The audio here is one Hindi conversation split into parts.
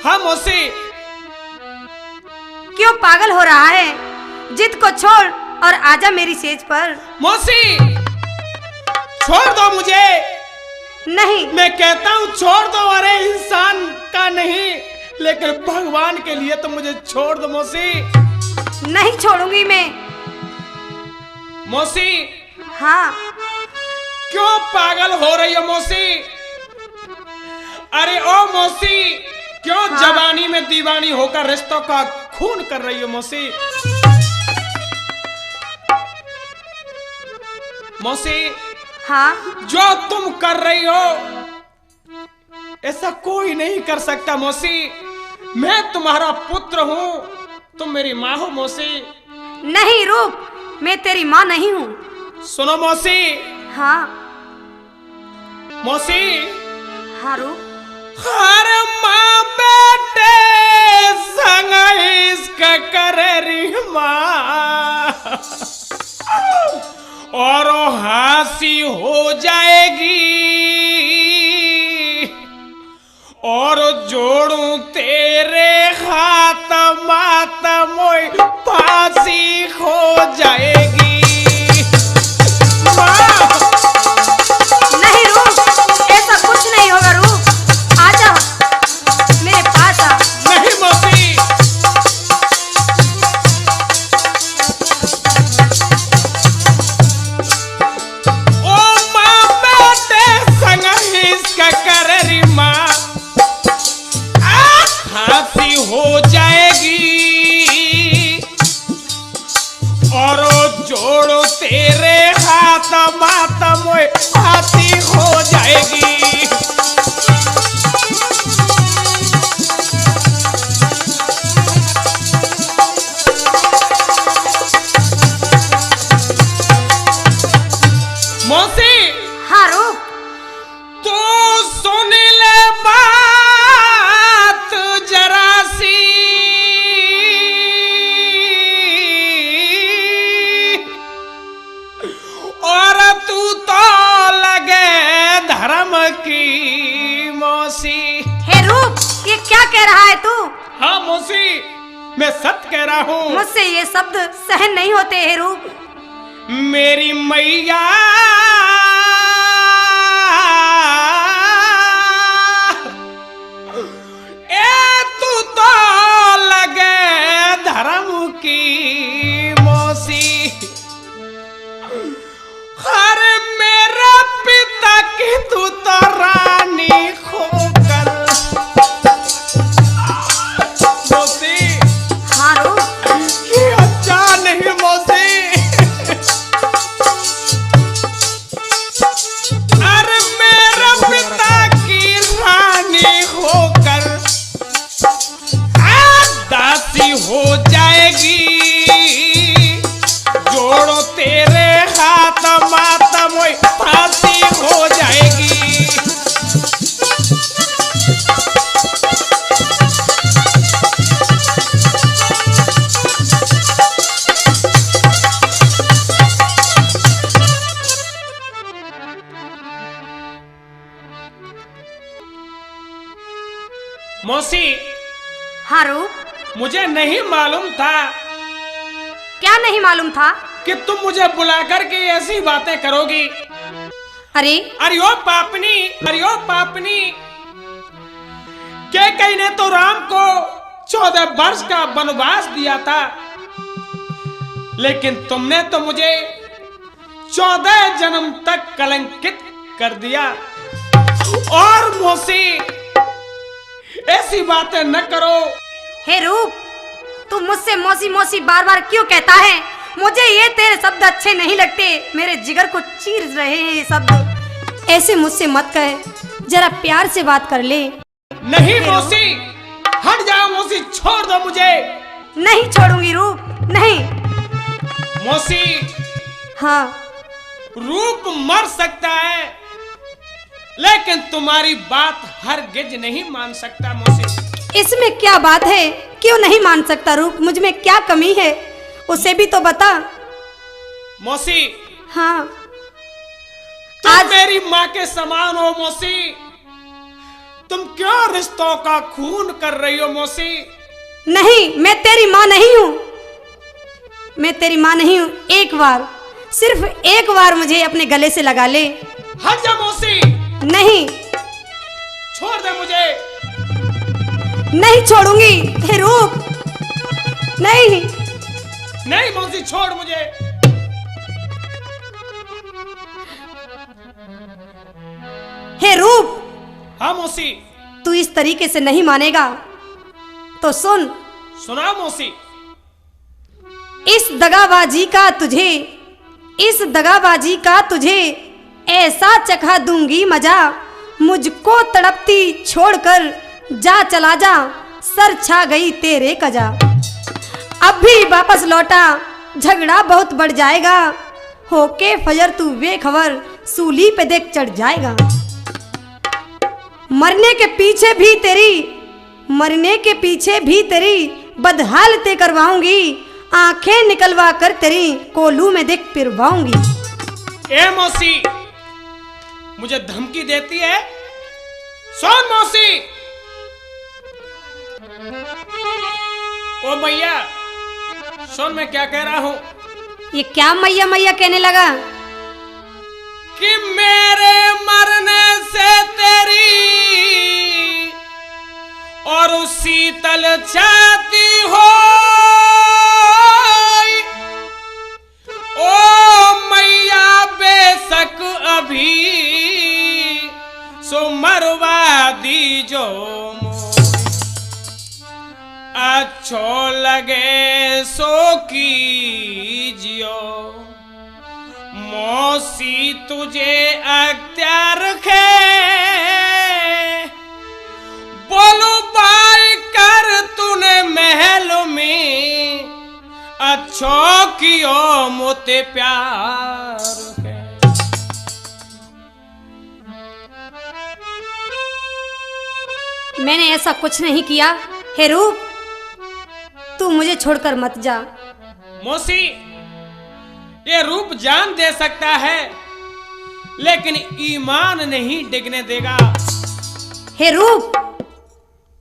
हाँ मौसी। क्यों पागल हो रहा है? जिद को छोड़ और आजा मेरी सेज पर। मौसी छोड़ दो मुझे। नहीं, मैं कहता हूँ छोड़ दो। अरे इंसान का नहीं लेकिन भगवान के लिए तो मुझे छोड़ दो मौसी। नहीं छोड़ूंगी मैं। मौसी हाँ, क्यों पागल हो रही हो मौसी? अरे ओ मौसी क्यों हाँ। जवानी में दीवानी होकर रिश्तों का खून कर रही हो मौसी? मौसी हाँ, जो तुम कर रही हो ऐसा कोई नहीं कर सकता मौसी। मैं तुम्हारा पुत्र हूँ, तुम मेरी माँ हो मौसी। नहीं रूप, मैं तेरी माँ नहीं हूँ। सुनो मौसी। हाँ मौसी हाँ रूप। हर माँ बेटे संग इसका करे री माँ और हंसी हो जाएगी और जोड़ू तेरे हाथ मात मोई फांसी हो जाएगी। नहीं रूप, ऐसा कुछ नहीं होगा रूप। आजा मेरे पास आ। नहीं मौसी। ओ माँ बेटे संग इसका कर री माँ फांसी हो जाएगी और जोड़ो तेरे हाथ मात मोए फांसी हो जाएगी। मौसी हाँ रूप। तो सुन ले बात जरा सी और तू तो लगे धर्म की मौसी। हे रूप, ये क्या कह रहा है तू? हाँ मौसी मैं सच कह रहा हूँ। मुझसे ये शब्द सहन नहीं होते हे रूप। मेरी मैया ए तू तो लगे धर्म की मौसी। हर मेरे पिता की तू तो रानी खोकर मौसी। हाँ रूप। ये अच्छा नहीं मौसी। अरे मेरे पिता की रानी होकर दासी हो जाएगी जोड़ो तेरे हाथ माता मोई फांसी हो जाएगी। मौसी हाँ रूप। मुझे नहीं मालूम था क्या नहीं मालूम था? कि तुम मुझे बुलाकर के ऐसी बातें करोगी। अरे अरे ओ पापनी के कहीं ने तो राम को 14 वर्ष का वनवास दिया था लेकिन तुमने तो मुझे 14 जन्म तक कलंकित कर दिया। और मौसी ऐसी बातें न करो। हे रूप, तू मुझसे मौसी मौसी बार बार क्यों कहता है? मुझे ये तेरे शब्द अच्छे नहीं लगते, मेरे जिगर को चीर रहे हैं ये शब्द। ऐसे मुझसे मत कह, जरा प्यार से बात कर ले। नहीं मौसी हट जाओ मौसी, छोड़ दो मुझे। नहीं छोड़ूंगी रूप, नहीं। मौसी हाँ रूप मर सकता है लेकिन तुम्हारी बात हरगिज नहीं मान सकता मौसी। इसमें क्या बात है? क्यों नहीं मान सकता रूप? मुझ में क्या कमी है उसे भी तो बता। मौसी हाँ तुम मेरी माँ के समान हो मौसी। तुम क्यों रिश्तों का खून कर रही हो मौसी? नहीं, मैं तेरी माँ नहीं हूँ। मैं तेरी माँ नहीं हूँ। एक बार, सिर्फ एक बार मुझे अपने गले से लगा ले। हट जा मौसी। नहीं, छोड़ दे मुझे। नहीं छोड़ूंगी। हे रूप, नहीं। नहीं मौसी, छोड़ मुझे। हे रूप, हाँ मौसी। तू इस तरीके से नहीं मानेगा तो सुन। सुना मौसी। इस दगाबाजी का तुझे ऐसा चखा दूंगी मजा, मुझको तड़पती छोड़कर जा चला जा, सर छा गई तेरे कजा। अब भी वापस लौटा, झगड़ा बहुत बढ़ जाएगा, होके फजर तू बेखबर, सूली पे देख चढ़ जाएगा। मरने के पीछे भी तेरी बदहालते करवाऊंगी, आंखें निकलवा कर तेरी कोलू में देख पिरवाऊंगी। ए मौसी, मुझे धमकी देती है? सुन मौसी। ओ मैया, सुन मैं क्या कह रहा हूं। ये क्या मैया मैया कहने लगा? कि मेरे मरने से तेरी और शीतल छाती हो, ओ मैया बेशक अभी सो मरवा दी जो अच्छो लगे सो कीजियो, मौसी तुझे अख्तियार खे, बोलो बाई कर तूने महल में, अच्छो कियो मोते प्यार है। मैंने ऐसा कुछ नहीं किया। हे रूप, तू मुझे छोड़कर मत जा। मौसी, ये रूप जान दे सकता है लेकिन ईमान नहीं डिगने देगा। हे रूप,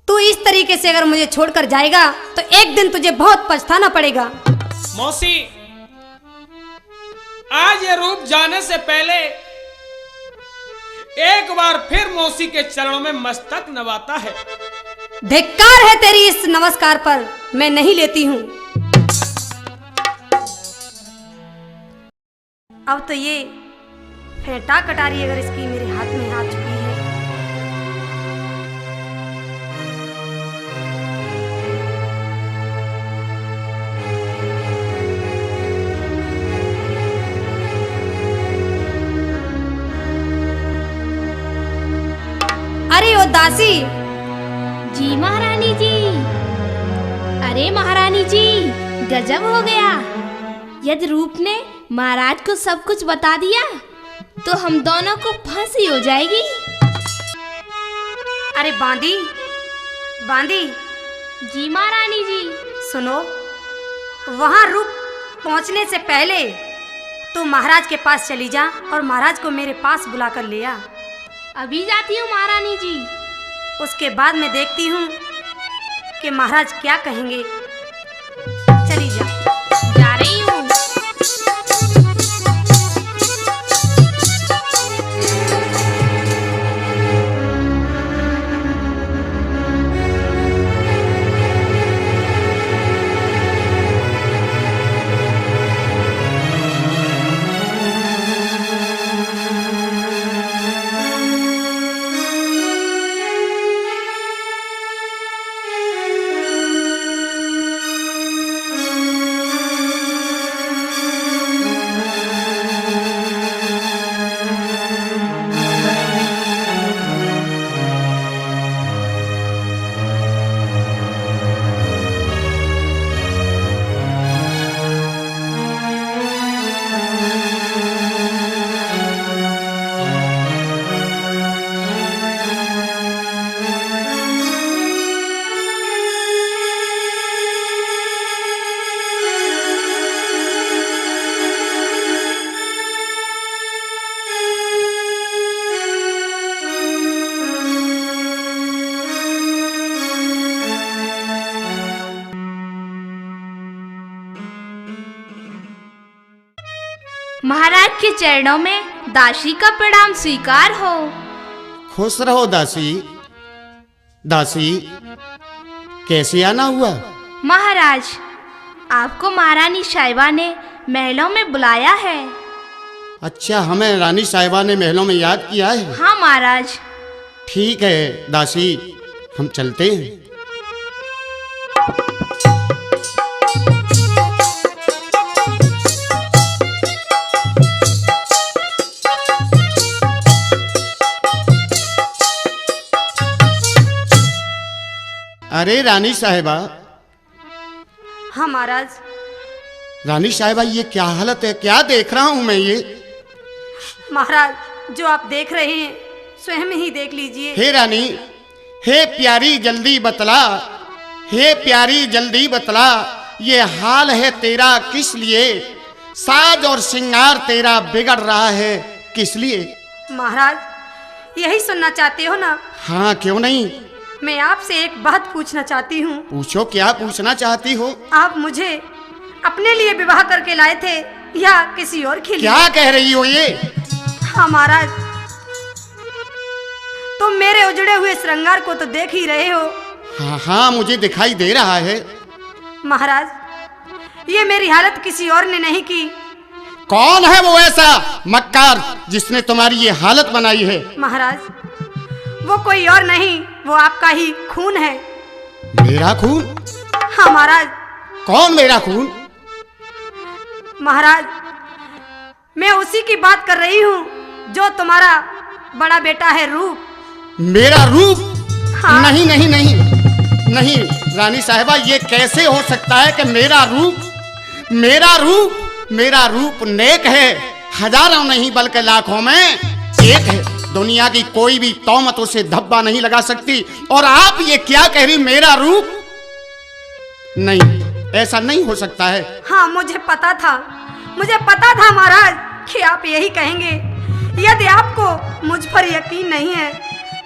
तू इस तरीके से अगर मुझे छोड़कर जाएगा तो एक दिन तुझे बहुत पछताना पड़ेगा। मौसी, आज ये रूप जाने से पहले एक बार फिर मौसी के चरणों में मस्तक नवाता है। धिक्कार है तेरी इस नमस्कार पर, मैं नहीं लेती हूँ। अब तो ये फेंटा कटारी अगर इसकी मेरे हाथ में आ चुकी है। अरे ओ दासी। जी महारानी जी। अरे महारानी जी, गजब हो गया। यदि रूप ने महाराज को सब कुछ बता दिया तो हम दोनों को फांसी हो जाएगी। अरे बांदी, बांदी। जी महारानी जी। सुनो, वहां रूप पहुंचने से पहले तू महाराज के पास चली जा और महाराज को मेरे पास बुला कर ले आ। अभी जाती हूँ महारानी जी। उसके बाद मैं देखती हूँ कि महाराज क्या कहेंगे। चली जा। जा रही हूँ। महाराज के चरणों में दासी का प्रणाम स्वीकार हो। खुश रहो दासी। दासी, कैसे आना हुआ? महाराज, आपको महारानी साहिबा ने महलों में बुलाया है। अच्छा, हमें रानी साहिबा ने महलों में याद किया है? हाँ महाराज। ठीक है दासी, हम चलते हैं। अरे रानी साहिबा। हाँ महाराज। रानी साहिबा, ये क्या हालत है? क्या देख रहा हूं मैं ये? महाराज, जो आप देख रहे हैं स्वयं ही देख लीजिए। हे रानी, हे प्यारी जल्दी बतला, हे प्यारी जल्दी बतला, ये हाल है तेरा किस लिए? साज और श्रृंगार तेरा बिगड़ रहा है किस लिए? महाराज, यही सुनना चाहते हो ना? हाँ, क्यों नहीं। मैं आपसे एक बात पूछना चाहती हूँ। पूछो, क्या पूछना चाहती हो? आप मुझे अपने लिए विवाह करके लाए थे या किसी और के लिए? क्या कह रही हो ये? हाँ महाराज, तुम मेरे उजड़े हुए श्रृंगार को तो देख ही रहे हो। हाँ हाँ, मुझे दिखाई दे रहा है। महाराज, ये मेरी हालत किसी और ने नहीं की। कौन है वो ऐसा मक्कार जिसने तुम्हारी ये हालत बनाई है? महाराज, वो कोई और नहीं, वो आपका ही खून है। मेरा खून? हाँ महाराज। कौन मेरा खून? महाराज, मैं उसी की बात कर रही हूँ जो तुम्हारा बड़ा बेटा है रूप। मेरा रूप? हाँ। नहीं नहीं नहीं नहीं रानी साहिबा, ये कैसे हो सकता है कि मेरा रूप नेक है। हजारों नहीं बल्कि लाखों में एक है। दुनिया की कोई भी तौमत उसे धब्बा नहीं लगा सकती। और आप ये क्या कह रही, मेरा रूप? नहीं, ऐसा नहीं हो सकता है। हाँ, मुझे पता था महाराज कि आप यही कहेंगे। यदि आपको मुझ पर यकीन नहीं है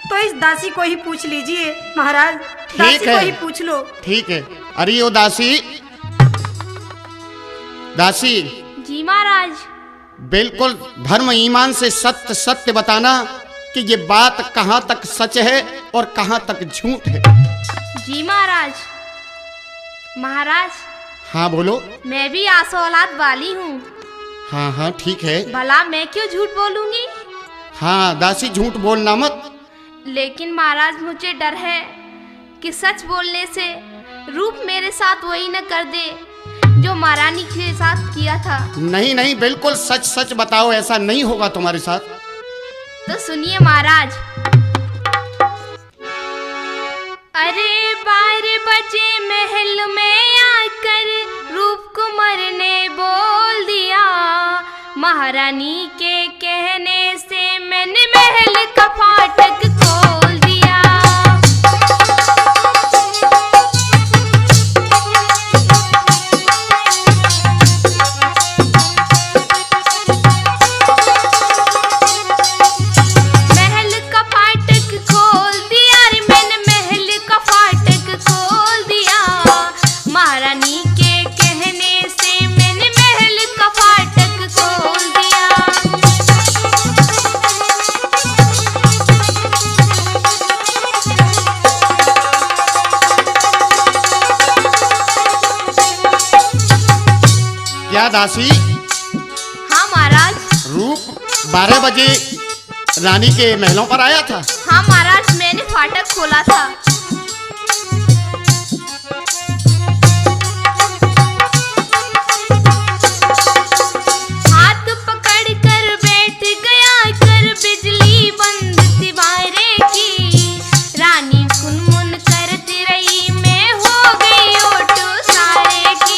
तो इस दासी को ही पूछ लीजिए महाराज। दासी को ही पूछ लो। ठीक है। अरे ओ दासी, दासी। जी महाराज। बिल्कुल धर्म ईमान से सत्य सत्य बताना कि ये बात कहाँ तक सच है और कहाँ तक झूठ है। जी महाराज। महाराज। हाँ बोलो। मैं भी आसो औलाद वाली हूँ। हाँ हाँ ठीक है। भला मैं क्यों झूठ बोलूंगी? हाँ दासी, झूठ बोलना मत। लेकिन महाराज, मुझे डर है कि सच बोलने से रूप मेरे साथ वही न कर दे जो महारानी के साथ किया था। नहीं नहीं, बिल्कुल सच सच बताओ, ऐसा नहीं होगा तुम्हारे साथ। तो सुनिए महाराज। अरे 12 बजे महल में आकर रूप कुंवर ने बोल दिया, महारानी के कहने से मैंने महल का फाटक खोल दिया। महल का फाटक खोल दिया रे, मैंने महल का फाटक खोल दिया, महारानी के कहने से मैंने महल का फाटक खोल दिया। क्या दासी? हाँ महाराज। रूप 12 बजे रानी के महलों पर आया था? हाँ महाराज, मैंने फाटक खोला था। हाथ पकड़ कर बैठ गया कर, बिजली बंद थी बारे की, रानी कुनमुन करती रही, मैं हो गई ओटो सारे की।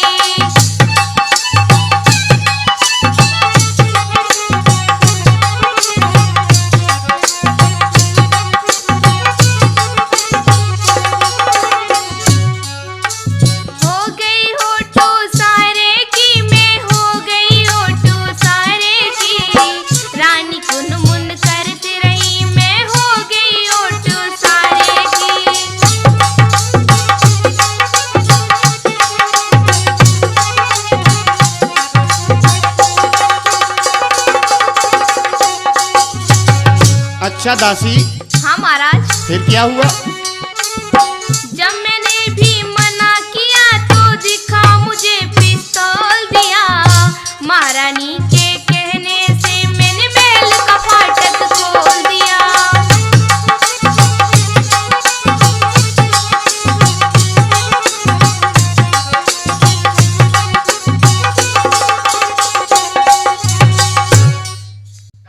अच्छा दासी, हाँ महाराज। फिर क्या हुआ? जब मैंने भी मना किया तो दिखा मुझे पिस्तौल दिया। महारानी के कहने से मैंने महल का फाटक खोल दिया।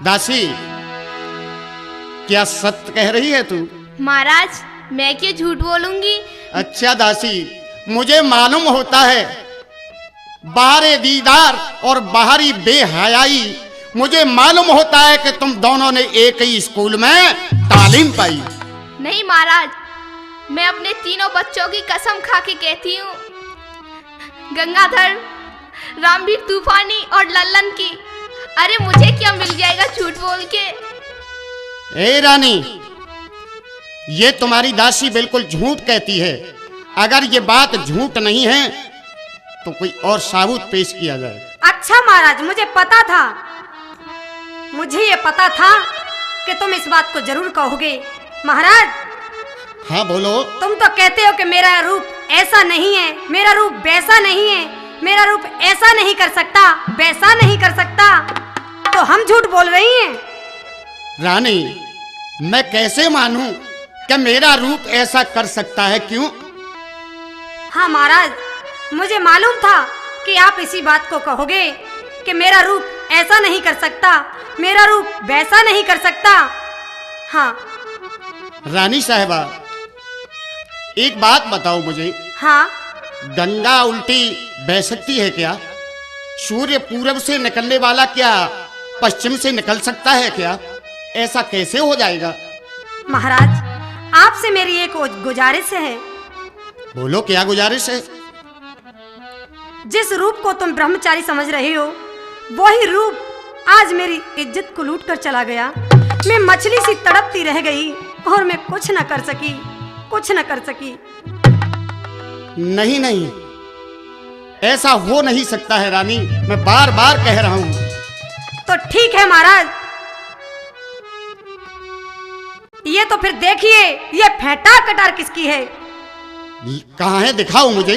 दासी, क्या सत्य कह रही है तू? महाराज, मैं क्यों झूठ बोलूंगी? अच्छा दासी, मुझे मालूम होता है बाहरी दीदार और बाहरी बेहयाई, मुझे मालूम होता है कि तुम दोनों ने एक ही स्कूल में तालीम पाई। नहीं महाराज, मैं अपने तीनों बच्चों की कसम खा के कहती हूँ, गंगाधर, रामवीर तूफानी और लल्लन की। अरे मुझे क्या मिल जाएगा झूठ बोल के? ए रानी, ये तुम्हारी दासी बिल्कुल झूठ कहती है। अगर ये बात झूठ नहीं है तो कोई और सबूत पेश किया जाए। अच्छा महाराज, मुझे पता था, मुझे ये पता था कि तुम इस बात को जरूर कहोगे। महाराज, हाँ बोलो। तुम तो कहते हो कि मेरा रूप ऐसा नहीं है, मेरा रूप वैसा नहीं है, मेरा रूप ऐसा नहीं कर सकता, वैसा नहीं कर सकता, तो हम झूठ बोल रही हैं। रानी, मैं कैसे मानूं कि मेरा रूप ऐसा कर सकता है? क्यों? हाँ महाराज, मुझे मालूम था कि आप इसी बात को कहोगे कि मेरा रूप ऐसा नहीं कर सकता, मेरा रूप वैसा नहीं कर सकता। हाँ रानी साहिबा, एक बात बताओ मुझे। हाँ, गंगा उल्टी बह सकती है क्या? सूर्य पूरब से निकलने वाला क्या पश्चिम से निकल सकता है क्या? ऐसा कैसे हो जाएगा? महाराज, आपसे मेरी एक गुजारिश है। बोलो, क्या गुजारिश है? जिस रूप को तुम ब्रह्मचारी समझ रहे हो, वही रूप आज मेरी इज्जत को लूट कर चला गया। मैं मछली सी तड़पती रह गई और मैं कुछ न कर सकी, कुछ न कर सकी। नहीं नहीं, ऐसा हो नहीं सकता है रानी, मैं बार बार कह रहा हूं। तो ठीक है महाराज, ये तो फिर देखिए, ये फेंटा कटार किसकी है? कहाँ है? दिखाओ मुझे।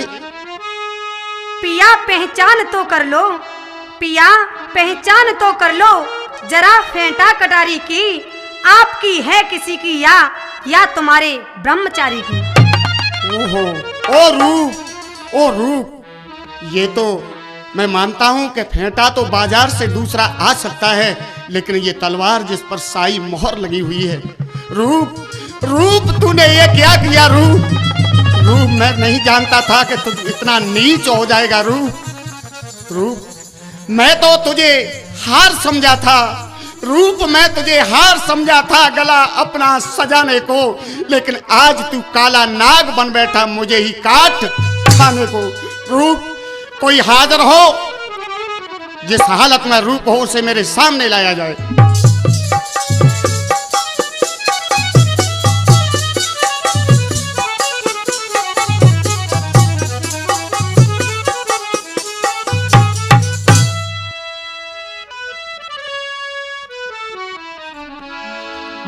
पिया पहचान तो कर लो, पिया पहचान तो कर लो, जरा फेंटा कटारी की आपकी है किसी की या तुम्हारे ब्रह्मचारी की। ओहो, ओ रूप, ओ रूप, ये तो मैं मानता हूं कि फेंटा तो बाजार से दूसरा आ सकता है, लेकिन ये तलवार जिस पर साई मोहर लगी हुई है। रूप, रूप, तूने ये क्या किया? रूप, रूप, मैं नहीं जानता था कि तू इतना नीच हो जाएगा। रूप, रूप, मैं तो तुझे हार समझा था। रूप, मैं तुझे हार समझा था गला अपना सजाने को, लेकिन आज तू काला नाग बन बैठा मुझे ही काट खाने को। रूप, कोई हाजिर हो, जिस हालत में रूप हो उसे मेरे सामने लाया जाए।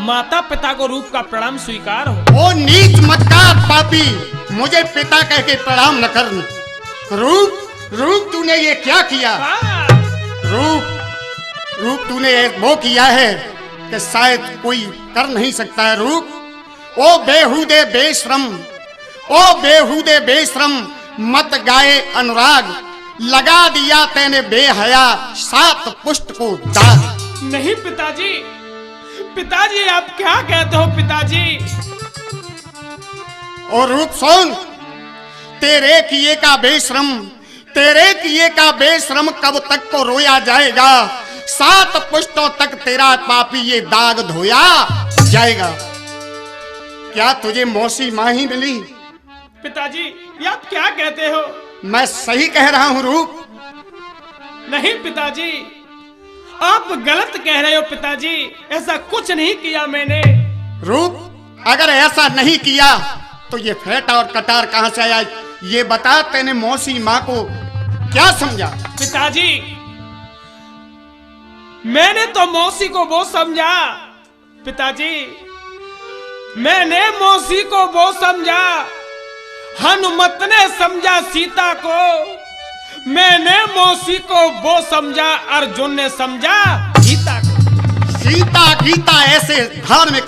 माता पिता को रूप का प्रणाम स्वीकार हो। ओ नीच मक्कार पापी, मुझे पिता कह के प्रणाम न कर। रूप, रूप, तूने ये क्या किया? रूप, रूप, तूने वो किया है कि शायद कोई कर नहीं सकता है। रूप, ओ बेहुदे बेशरम, ओ बेहुदे बेशरम, मत गाए अनुराग, लगा दिया तेने बेहया 7 पुष्ट को दाग। नहीं पिताजी, पिताजी आप क्या कहते हो पिताजी? और रूप सुन, तेरे किए का बेशरम, तेरे किए का बेशरम कब तक को रोया जाएगा? 7 पुष्टों तक तेरा पापी ये दाग धोया जाएगा। क्या तुझे मौसी माँ ही मिली? पिताजी ये आप क्या कहते हो? मैं सही कह रहा हूँ रूप? नहीं पिताजी, आप गलत कह रहे हो पिताजी, ऐसा कुछ नहीं किया मैंने। रूप, अगर ऐसा नहीं किया तो ये फेंटा और कटार कहां से आया? ये बता, तेने मौसी माँ को क्या समझा? पिताजी, मैंने तो मौसी को वो समझा पिताजी, मैंने मौसी को वो समझा, हनुमत ने समझा सीता को, मैंने मौसी को वो समझा, अर्जुन ने समझा गीता को। सीता गीता ऐसे धार्मिक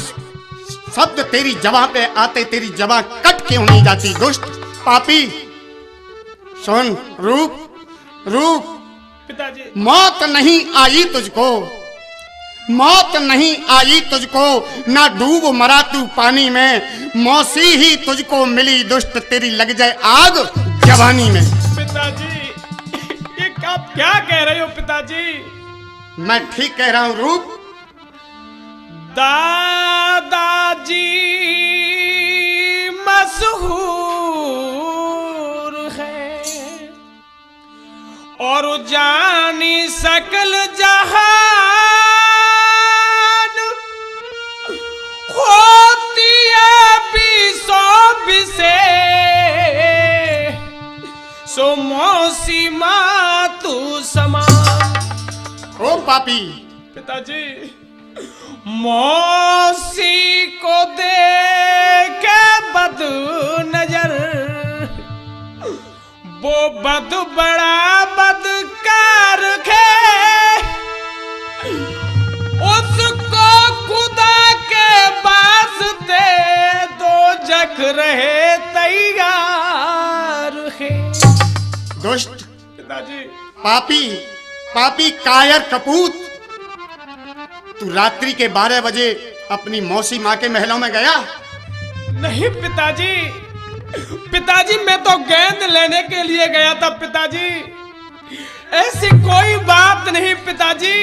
शब्द तेरी जबां पे आते, तेरी जबां कट क्यों नहीं जाती? दुष्ट पापी, सुन रूप, पिताजी, मौत नहीं आई तुझको, मौत नहीं आई तुझको, ना डूब मरा तू पानी में, मौसी ही तुझको मिली दुष्ट, तेरी लग जाए आग जवानी में। पिताजी, ये आप क्या कह रहे हो पिताजी? मैं ठीक कह रहा हूं रूप। दादाजी मशहूर है और जानी सकल जहान, होती है बीसो बिसे, सो मौसी माँ तू समान। ओ पापी, पिताजी, मौसी को देखे बद नजर, वो बद बड़ा बदकार है, उसको खुदा के वास्ते दो जख रहे तैयार है। दुष्ट पिताजी, पापी कायर कपूत, तू रात्रि के 12 बजे अपनी मौसी माँ के महलों में गया? नहीं पिताजी, पिताजी मैं तो गेंद लेने के लिए गया था पिताजी, ऐसी कोई बात नहीं पिताजी।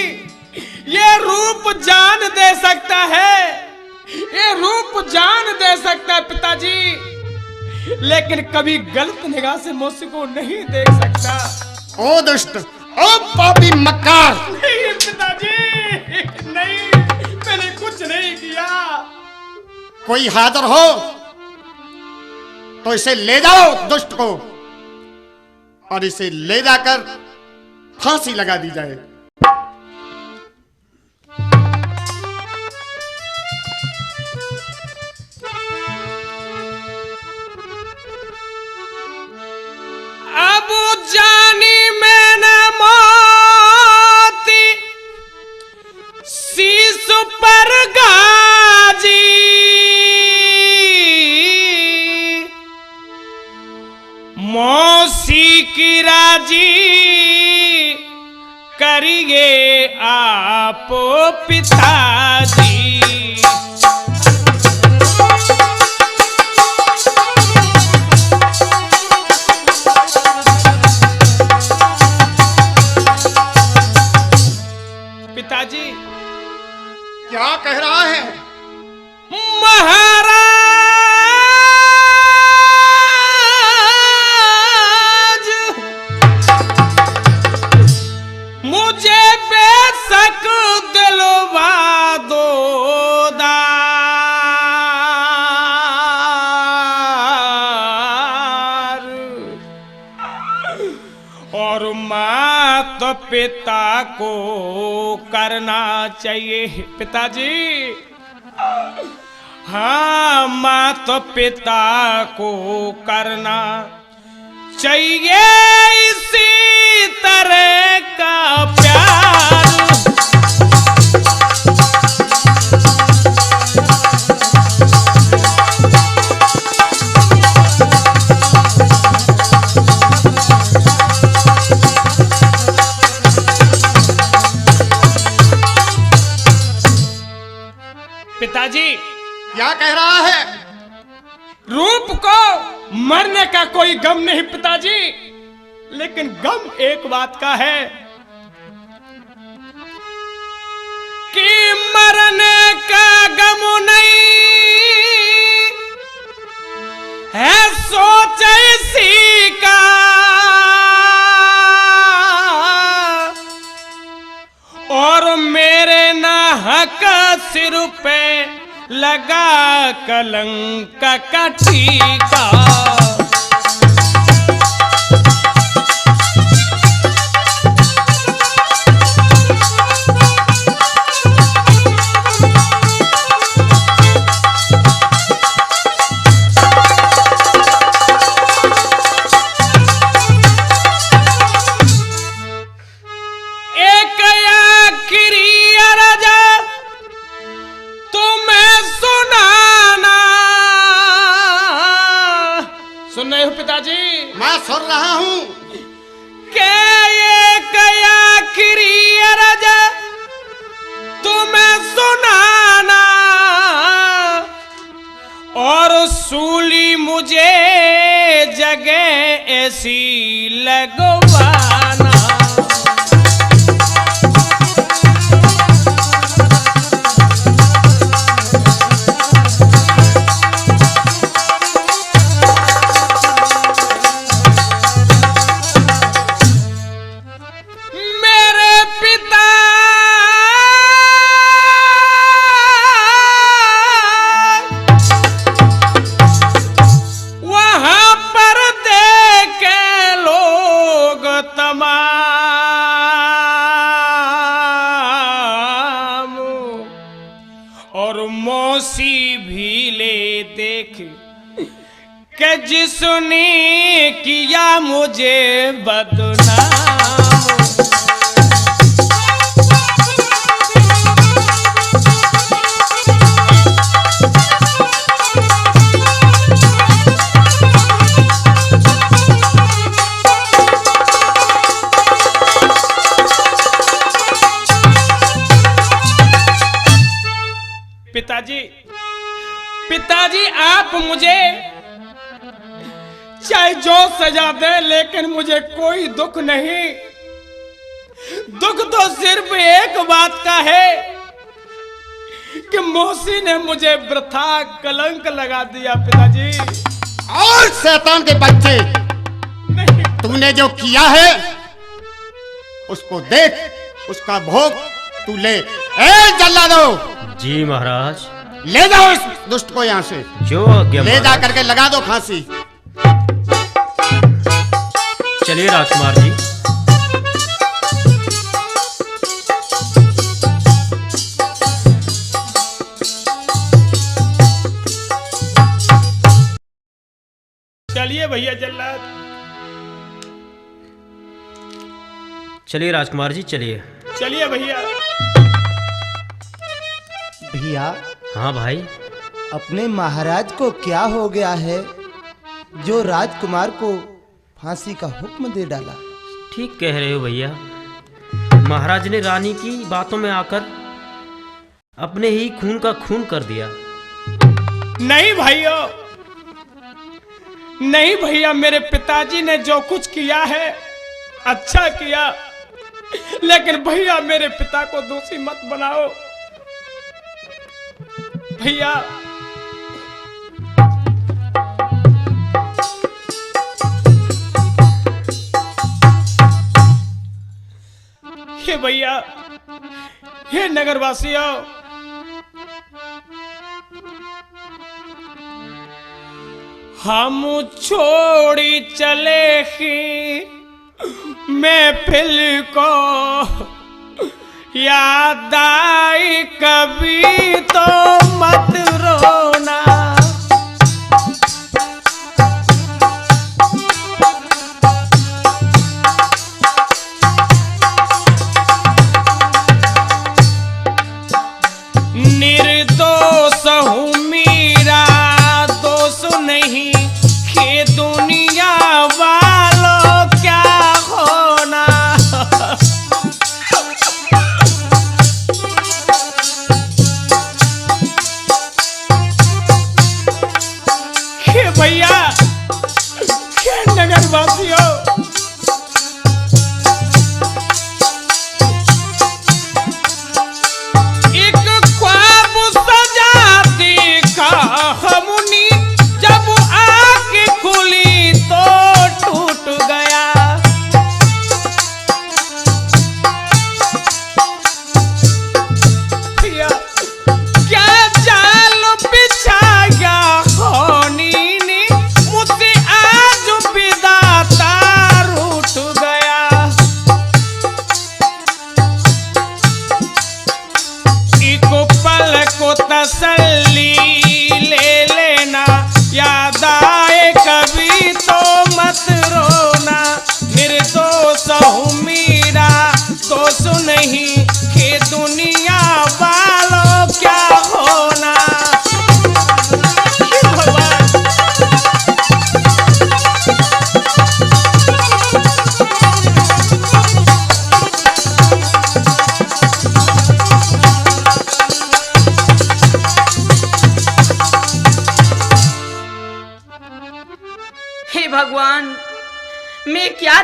ये रूप जान दे सकता है, ये रूप जान दे सकता है पिताजी, लेकिन कभी गलत निगाह से मौसी को नहीं देख सकता। ओ दुष्ट, ओ पापी मक्कार! नहीं पिताजी, नहीं, मैंने कुछ नहीं किया। कोई हाजिर हो तो इसे ले जाओ दुष्ट को, और इसे ले जाकर फांसी लगा दी जाए। अब जानी मैं न मोती शीश पर गाजी, मौसी की राजी करिए आप पिताजी। पिताजी, क्या कह रहा है? महाराज, मुझे बेशक दिलवा दो दार, और माँ तो पिता को करना चाहिए। पिताजी, हाँ, माँ तो पिता को करना चाहिए इसी तरह का प्यार। पिताजी, क्या कह रहा है? रूप को मरने का कोई गम नहीं पिताजी, लेकिन गम एक बात का है कि मरने का गम नहीं है सोच इसी का, और मेरे ना हक सिर पे लगा कलंक का टीका। लगे ऐसी लगवाना। और मौसी भी ले देख के जिसने किया मुझे बदनाम। पिताजी, पिताजी आप मुझे चाहे जो सजा दे लेकिन मुझे कोई दुख नहीं। दुख तो सिर्फ एक बात का है कि मौसी ने मुझे वृथा कलंक लगा दिया। पिताजी और शैतान के बच्चे, नहीं, तूने जो किया है उसको देख, उसका भोग तू ले। ए जल्लादो, जी महाराज। ले जाओ इस दुष्ट को यहाँ से, जो आज्ञा ले जा महाराज। करके लगा दो फांसी। चलिए राजकुमार जी। चलिए भैया जल्लाद। चलिए राजकुमार जी, चलिए। चलिए भैया। भैया, हाँ भाई। अपने महाराज को क्या हो गया है जो राजकुमार को फांसी का हुक्म दे डाला? ठीक कह रहे हो भैया। महाराज ने रानी की बातों में आकर अपने ही खून का खून कर दिया। नहीं भाइयों, नहीं भैया, मेरे पिताजी ने जो कुछ किया है अच्छा किया, लेकिन भैया मेरे पिता को दोषी मत बनाओ। भैया हे भैया, हे नगरवासियों, हम छोड़ी चले ही महफिल को, याद आई कभी तो मत रोना। निर्दोष हूँ, मेरा दोष नहीं, ये दुनिया वालों क्या होना।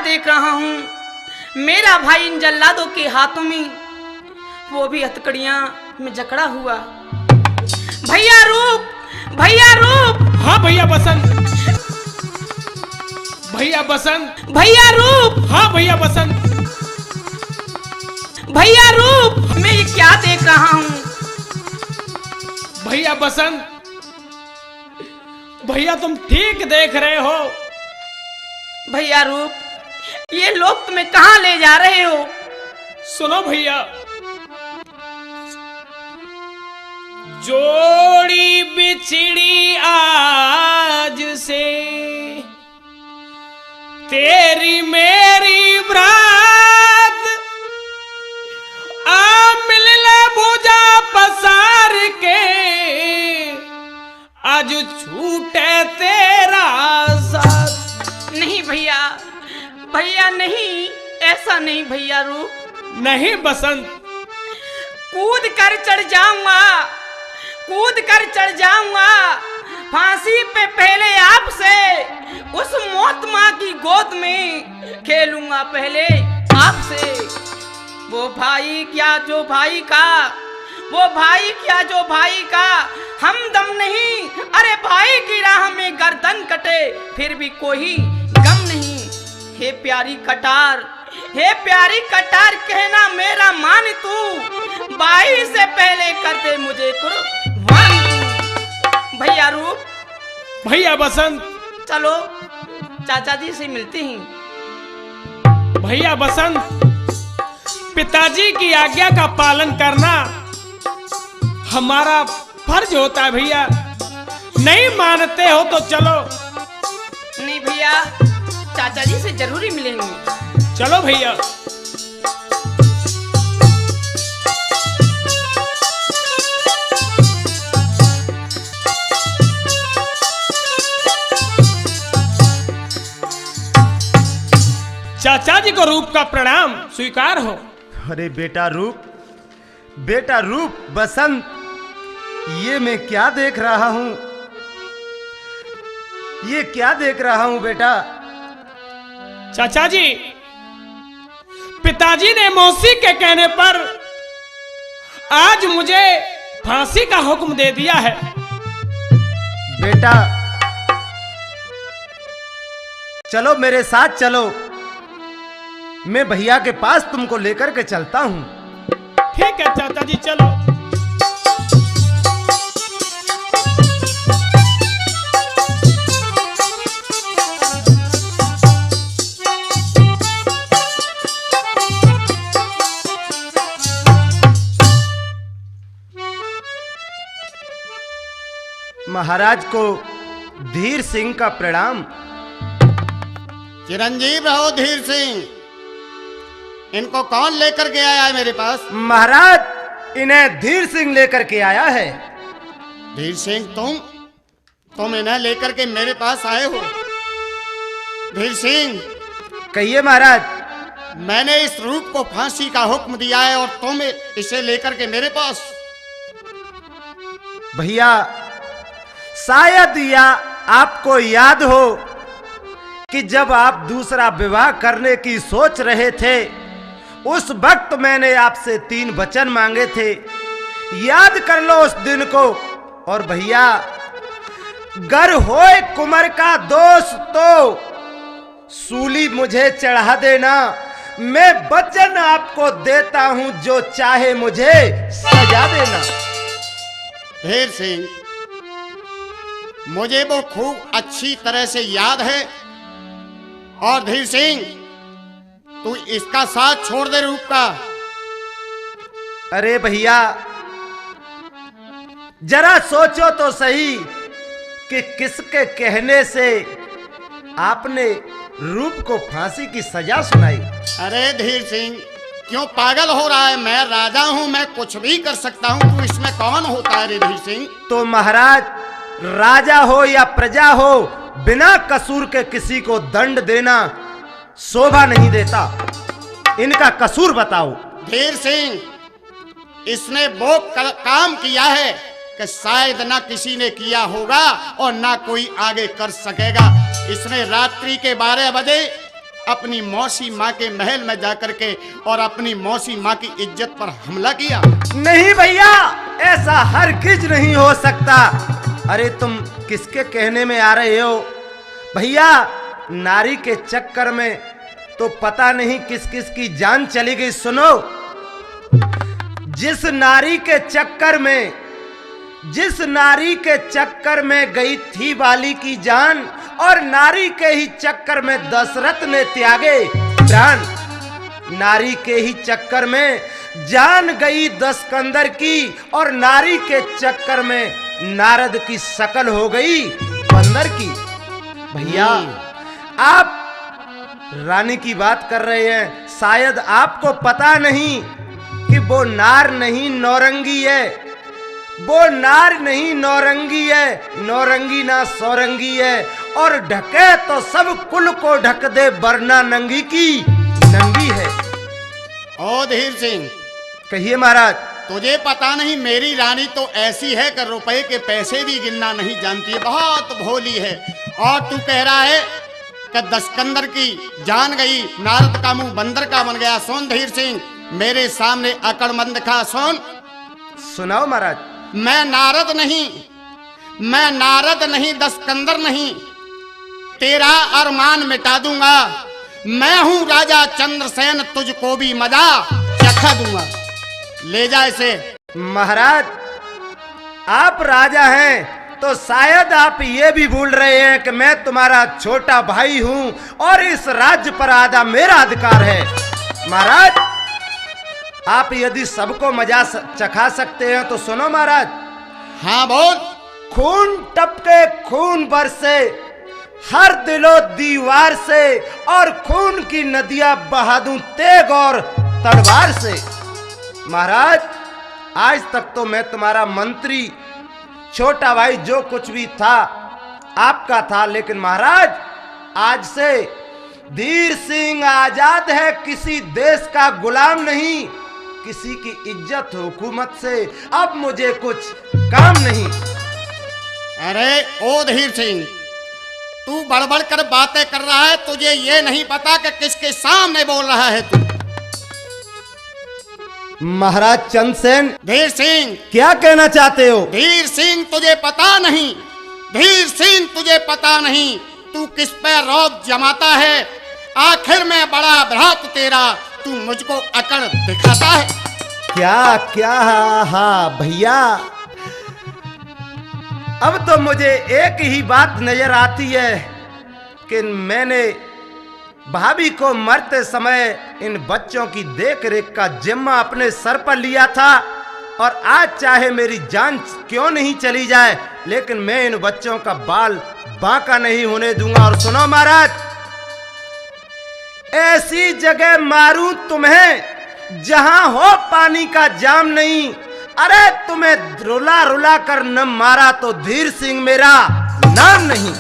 देख रहा हूँ, मेरा भाई इन जल्लादों के हाथों में, वो भी हथकड़ियां में जकड़ा हुआ। भैया रूप, भैया रूप, हाँ भैया बसंत, भैया बसंत, भैया रूप, हाँ भैया बसंत, भैया रूप, मैं ये क्या देख रहा हूँ? भैया बसंत, भैया तुम ठीक देख रहे हो। भैया रूप, ये लोग तुम्हें कहाँ ले जा रहे हो? सुनो भैया, जोड़ी बिछड़ी आज से, तेरी मेरी बरात, आ मिलले भुजा पसार के, आज छूटे तेरा साथ। नहीं भैया, भैया नहीं, ऐसा नहीं भैया रूप। नहीं बसंत, कूद कर चढ़ जाऊंगा, कूद कर चढ़ जाऊंगा फांसी पे पहले आपसे, उस मौत माँ की गोद में खेलूंगा पहले आपसे। वो भाई क्या जो भाई का, वो भाई क्या जो भाई का हमदम नहीं। अरे भाई की राह में गर्दन कटे फिर भी कोई गम नहीं। हे प्यारी कटार, हे प्यारी कटार, कहना मेरा मान तू, भाई से पहले कर दे मुझे कुर्बान तू। भैया रूप, भैया बसंत, चलो चाचा जी से मिलते हैं। भैया बसंत, पिताजी की आज्ञा का पालन करना हमारा फर्ज होता है भैया। नहीं मानते हो तो चलो। नहीं भैया, चाचा जी से जरूरी मिलेंगे। चलो भैया। चाचा जी को रूप का प्रणाम स्वीकार हो। अरे बेटा रूप, बेटा रूप बसंत, ये मैं क्या देख रहा हूं, ये क्या देख रहा हूं बेटा। चाचा जी, पिताजी ने मौसी के कहने पर आज मुझे फांसी का हुक्म दे दिया है। बेटा चलो मेरे साथ चलो, मैं भैया के पास तुमको लेकर के चलता हूं। ठीक है चाचा जी, चलो। महाराज को धीर सिंह का प्रणाम। चिरंजीव रहो धीर सिंह। इनको कौन लेकर के आया है मेरे पास? महाराज इन्हें धीर सिंह लेकर के आया है। धीर सिंह, तुम इन्हें लेकर के मेरे पास आए हो? धीर सिंह, कहिए महाराज। मैंने इस रूप को फांसी का हुक्म दिया है और तुम इसे लेकर के मेरे पास? भैया शायद या आपको याद हो कि जब आप दूसरा विवाह करने की सोच रहे थे, उस वक्त मैंने आपसे 3 वचन मांगे थे। याद कर लो उस दिन को। और भैया, गर होए कुंवर का दोष तो सूली मुझे चढ़ा देना। मैं वचन आपको देता हूं, जो चाहे मुझे सजा देना। धीर सिंह, मुझे वो खूब अच्छी तरह से याद है। और धीर सिंह, तू इसका साथ छोड़ दे रूप का। अरे भैया जरा सोचो तो सही कि किसके कहने से आपने रूप को फांसी की सजा सुनाई। अरे धीर सिंह, क्यों पागल हो रहा है? मैं राजा हूं, मैं कुछ भी कर सकता हूं। तू इसमें कौन होता है रे धीर सिंह? तो महाराज, राजा हो या प्रजा हो, बिना कसूर के किसी को दंड देना शोभा नहीं देता। इनका कसूर बताओ। धीर सिंह, इसने वो काम किया है कि शायद ना किसी ने किया होगा और ना कोई आगे कर सकेगा। इसने रात्रि के 12 बजे अपनी मौसी माँ के महल में जाकर के और अपनी मौसी माँ की इज्जत पर हमला किया? नहीं भैया, ऐसा हरगिज नहीं हो सकता। अरे तुम किसके कहने में आ रहे हो भैया? नारी के चक्कर में तो पता नहीं किस किस की जान चली गई। सुनो, जिस नारी के चक्कर में गई थी बाली की जान, और नारी के ही चक्कर में दशरथ ने त्यागे प्राण। नारी के ही चक्कर में जान गई दशकंदर की, और नारी के चक्कर में नारद की शकल हो गई बंदर की। भैया, आप रानी की बात कर रहे हैं, शायद आपको पता नहीं कि वो नार नहीं नौरंगी है। वो नार नहीं नौरंगी है, नौरंगी ना सौरंगी है, और ढके तो सब कुल को ढक दे, वरना नंगी की नंगी है। ओ धीर सिंह, कहिए महाराज। तुझे पता नहीं मेरी रानी तो ऐसी है कि रुपए के पैसे भी गिनना नहीं जानती है, बहुत भोली है। और तू कह रहा है कि दशकंदर की जान गई, नारद का मुंह बंदर का बन गया। सुन धीर सिंह, मेरे सामने अकड़मंद खा सुन। सुनाओ महाराज। मैं नारद नहीं, दशकंदर नहीं, तेरा अरमान मिटा दूंगा। मैं हूं राजा चंद्रसेन, तुझको भी मजा चखा दूंगा। ले जा इसे। महाराज, आप राजा हैं तो शायद आप ये भी भूल रहे हैं कि मैं तुम्हारा छोटा भाई हूं, और इस राज्य पर आधा मेरा अधिकार है। महाराज, आप यदि सबको मजा चखा सकते हैं तो सुनो महाराज। हाँ बोल। खून टपके, खून बरसे हर दिलो दीवार से, और खून की नदियां बहा दूं तेग और तलवार से। महाराज, आज तक तो मैं तुम्हारा मंत्री, छोटा भाई, जो कुछ भी था आपका था, लेकिन महाराज आज से धीर सिंह आजाद है, किसी देश का गुलाम नहीं, किसी की इज्जत हुकूमत से अब मुझे कुछ काम नहीं। अरे ओ धीर सिंह, तू बड़बड़ कर बातें कर रहा है, तुझे ये नहीं पता कि किसके सामने बोल रहा है तू? महाराज चंद्रसेन। धीर सिंह, क्या कहना चाहते हो? धीर सिंह, तुझे पता नहीं, धीर सिंह तुझे पता नहीं तू किस पे रौब जमाता है। आखिर में बड़ा भ्रात तेरा, तू मुझको अकड़ दिखाता है। क्या क्या? हाँ भैया, अब तो मुझे एक ही बात नजर आती है कि मैंने भाभी को मरते समय इन बच्चों की देख रेख का जिम्मा अपने सर पर लिया था, और आज चाहे मेरी जान क्यों नहीं चली जाए, लेकिन मैं इन बच्चों का बाल बांका नहीं होने दूंगा। और सुनो महाराज, ऐसी जगह मारूं तुम्हें जहां हो पानी का जाम नहीं। अरे तुम्हें रुला रुला कर न मारा तो धीर सिंह मेरा नाम नहीं।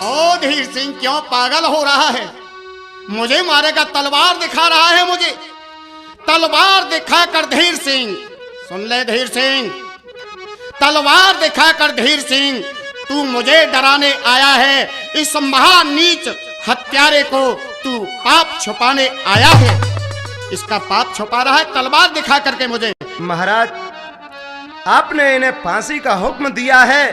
ओ धीर सिंह, क्यों पागल हो रहा है? मुझे मारेगा? तलवार दिखा रहा है मुझे, तलवार दिखाकर धीर सिंह। सुन ले धीर सिंह, तलवार दिखाकर धीर सिंह, तू मुझे डराने आया है। इस महानीच हत्यारे को तू पाप छुपाने आया है। इसका पाप छुपा रहा है तलवार दिखा करके मुझे। महाराज, आपने इन्हें फांसी का हुक्म दिया है,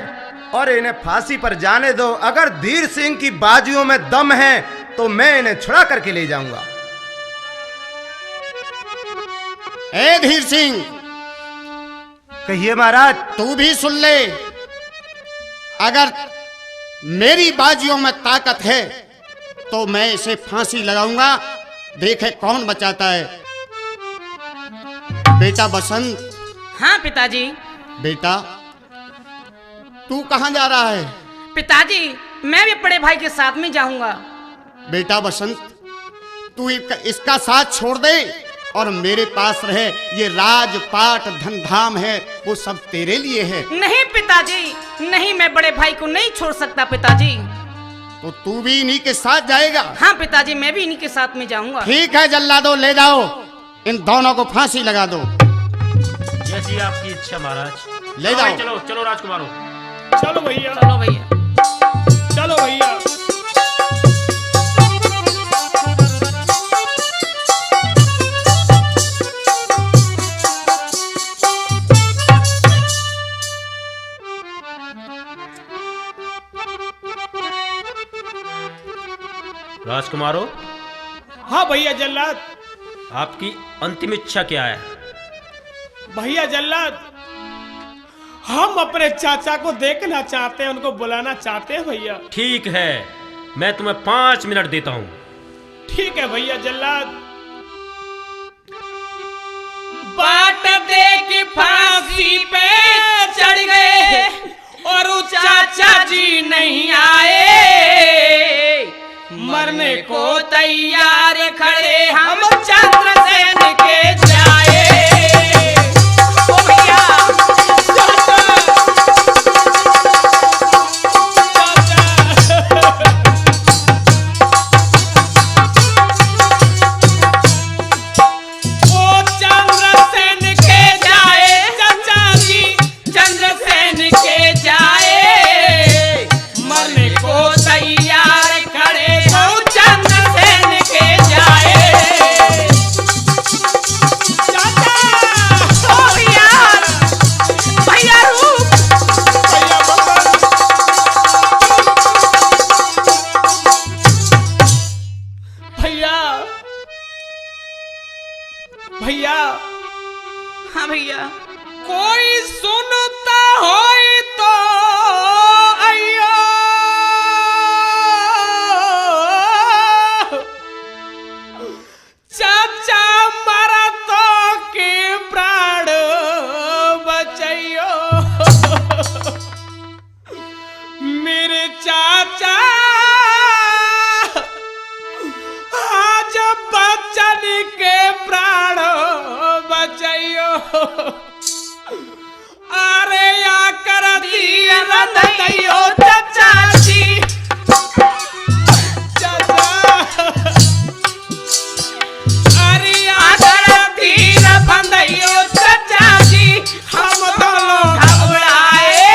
और इन्हें फांसी पर जाने दो। अगर धीर सिंह की बाजियों में दम है तो मैं इन्हें छुड़ा करके ले जाऊंगा। ए धीर सिंह, कहिए महाराज। तू भी सुन ले, अगर मेरी बाजियों में ताकत है तो मैं इसे फांसी लगाऊंगा, देखे कौन बचाता है। बेटा बसंत। हाँ पिताजी। बेटा, तू कहां जा रहा है? पिताजी, मैं भी बड़े भाई के साथ में जाऊंगा। बेटा बसंत, तू इसका साथ छोड़ दे और मेरे पास रहे। ये राजपाट धनधाम है, वो सब तेरे लिए है। नहीं पिताजी, नहीं, मैं बड़े भाई को नहीं छोड़ सकता पिताजी। तो तू भी इन्हीं के साथ जाएगा? हाँ पिताजी, मैं भी इन्हीं के साथ में जाऊंगा। ठीक है जल्लादो, ले जाओ, इन दोनों को फांसी लगा दो। जैसी आपकी इच्छा महाराज। ले जाओ। चलो चलो राजकुमारों। चलो भैया, चलो भैया, चलो भैया। राजकुमारों, हाँ भैया जल्लाद। आपकी अंतिम इच्छा क्या है? भैया जल्लाद, हम अपने चाचा को देखना चाहते हैं, उनको बुलाना चाहते हैं भैया। ठीक है, मैं तुम्हें 5 मिनट देता हूं। ठीक है भैया जल्लाद। बाट दे की फांसी पे चढ़ गए और वो चाचा जी नहीं आए, मरने को तैयार खड़े हम चंद्रसेन के जाए। ओ भैया भैया। हाँ भैया। कोई सुनता होई तो अयो चाचा मरा तो के प्राण बचैयो। मेरे चाचा आज बचन के प्राण बचैयो। अरे या कर दिया दैयो चाचा जी। चाचा अरे या कर दिया बंदैयो चाचा जी। हम दोनों घबराए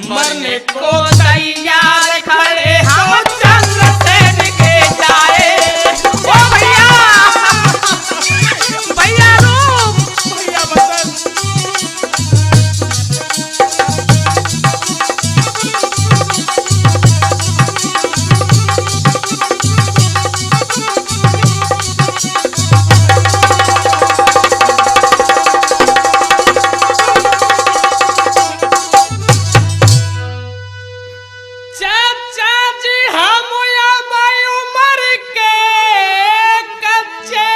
मरने को तैयार खड़े हम चंद्रसेन के जाए। ओ भैया भैया रूप भैया बसन। चाचा जी हम या माई उम्र के कच्चे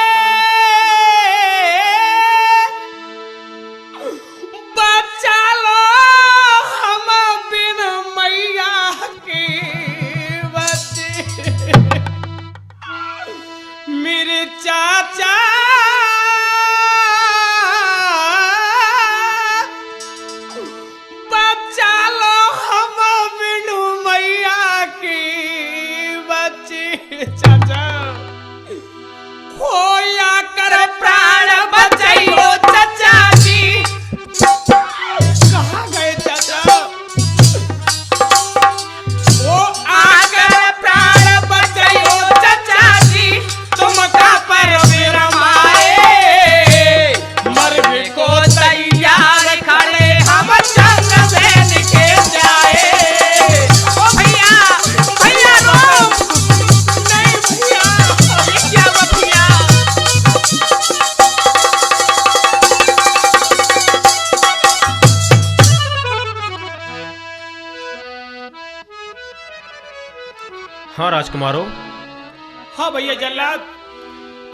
बचा लो हम बिन मैया के बच्चे। मेरे चाचा बचा लो हम बिनु मैया की बच्ची। चाचा खोया कर प्राण बचाइयो चाचा जी। कहाँ गए चाचा? वो आकर प्राण बचाइयो चाचा जी। तुम का पर विरमाए मरने को तैयार खड़े हम चंद्रसेन के जाए। ओ भैया भैया रोक। नहीं भैया ये क्या भैया? हाँ राजकुमारों, हाँ भैया जल्लाद।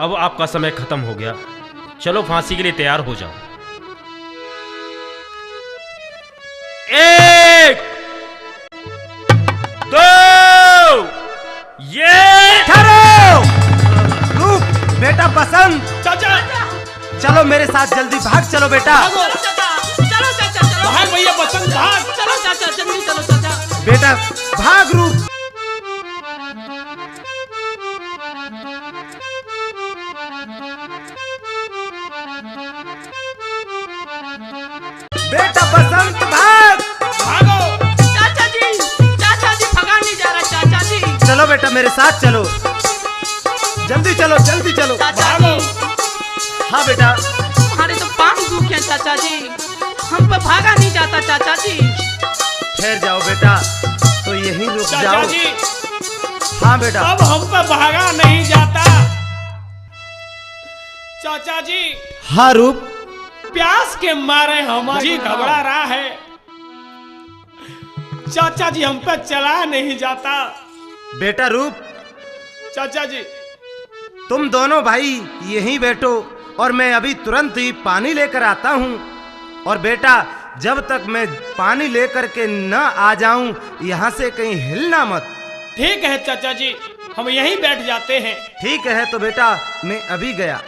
अब आपका समय खत्म हो गया। चलो फांसी के लिए तैयार हो जाओ। 1 2 ये ठहरो। रुक बेटा बसंत, चाचा चलो मेरे साथ जल्दी भाग चलो बेटा। भागो। चलो चाचा चलो। भाग भैया बसंत भाग। चलो चाचा जल्दी चलो चाचा। बेटा भाग। रुक बेटा बसंत भाग। भागो। चाचा जी भगा नहीं जा रहा चाचा जी। चलो बेटा मेरे साथ चलो। जल्दी चलो जल्दी चलो। चाचा भागो। जी हाँ बेटा हमारे तो पांव दुख हैं चाचा जी। हम पे भागा नहीं जाता चाचा जी। ठहर जाओ बेटा, तो यहीं रुक चाचा जाओ। जी हाँ बेटा। अब हमसे भागा नहीं जाता। चाचा जी, हाँ रूप। प्यास के मारे हमारी घबरा रहा है। चाचा जी, हम पे चला नहीं जाता। बेटा रूप, चाचा जी, तुम दोनों भाई यहीं बैठो और मैं अभी तुरंत ही पानी लेकर आता हूँ। और बेटा, जब तक मैं पानी लेकर के न आ जाऊं, यहाँ से कहीं हिलना मत। ठीक है चाचा जी, हम यहीं बैठ जाते हैं। ठीक है तो बेटा, मैं अभी गया।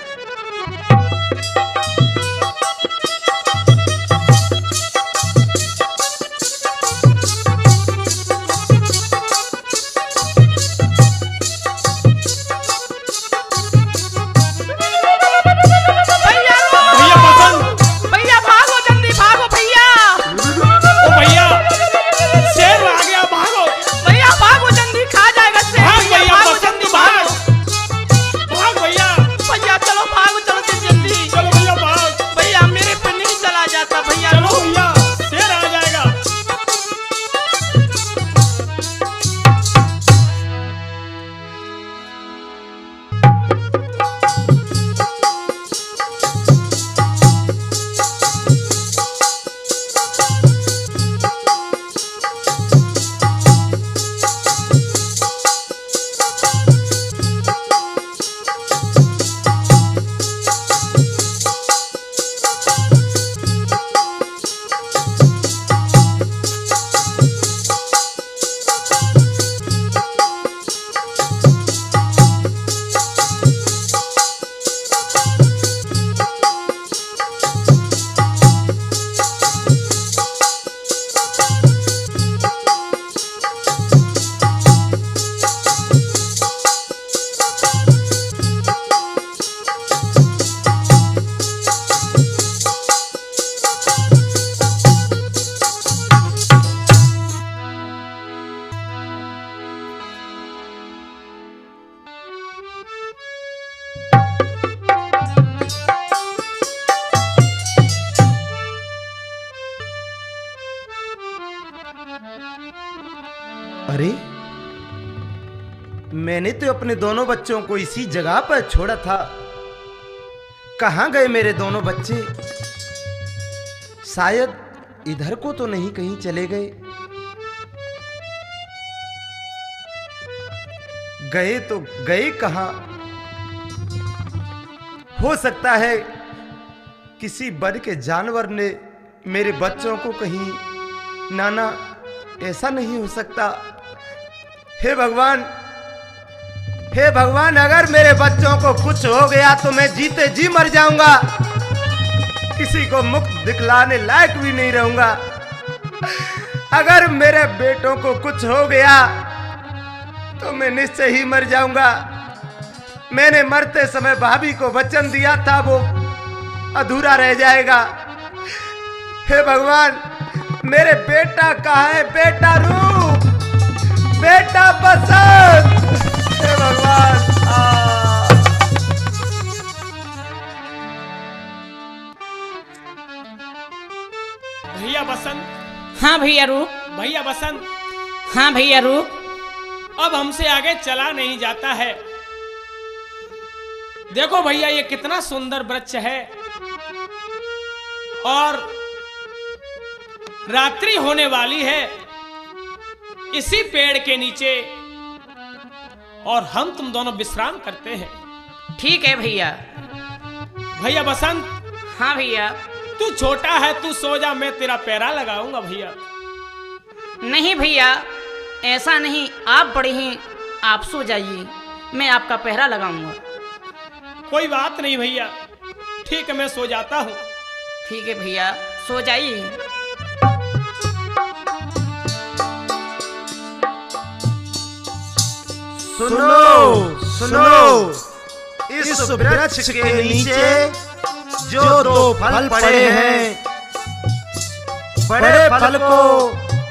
अरे, मैंने तो अपने दोनों बच्चों को इसी जगह पर छोड़ा था। कहां गए मेरे दोनों बच्चे? शायद इधर को तो नहीं कहीं चले गए। गए तो गए कहां? हो सकता है किसी वन के जानवर ने मेरे बच्चों को कहीं। नाना, ऐसा नहीं हो सकता। हे भगवान, हे भगवान, अगर मेरे बच्चों को कुछ हो गया तो मैं जीते जी मर जाऊंगा। किसी को मुक्त दिखलाने लायक भी नहीं रहूंगा। अगर मेरे बेटों को कुछ हो गया तो मैं निश्चय ही मर जाऊंगा। मैंने मरते समय भाभी को वचन दिया था, वो अधूरा रह जाएगा। हे भगवान, मेरे बेटा कहाँ है? बेटा रूप, बेटा बसंत, हे भगवान। भैया बसंत। हाँ भैया रूप। भैया बसंत, हाँ भैया रूप। अब हमसे आगे चला नहीं जाता है। देखो भैया, ये कितना सुंदर वृक्ष है और रात्रि होने वाली है इसी पेड़ के नीचे, और हम तुम दोनों विश्राम करते हैं। ठीक है भैया। भैया बसंत। हाँ भैया। तू छोटा है, तू सो जा, मैं तेरा पैरा लगाऊंगा भैया। नहीं भैया, ऐसा नहीं, आप बड़े हैं, आप सो जाइए, मैं आपका पहरा लगाऊंगा। कोई बात नहीं भैया, ठीक है, मैं सो जाता हूँ। ठीक है भैया, सो जाइए। सुनो सुनो, इस वृक्ष के नीचे जो दो फल पड़े हैं, बड़े फल को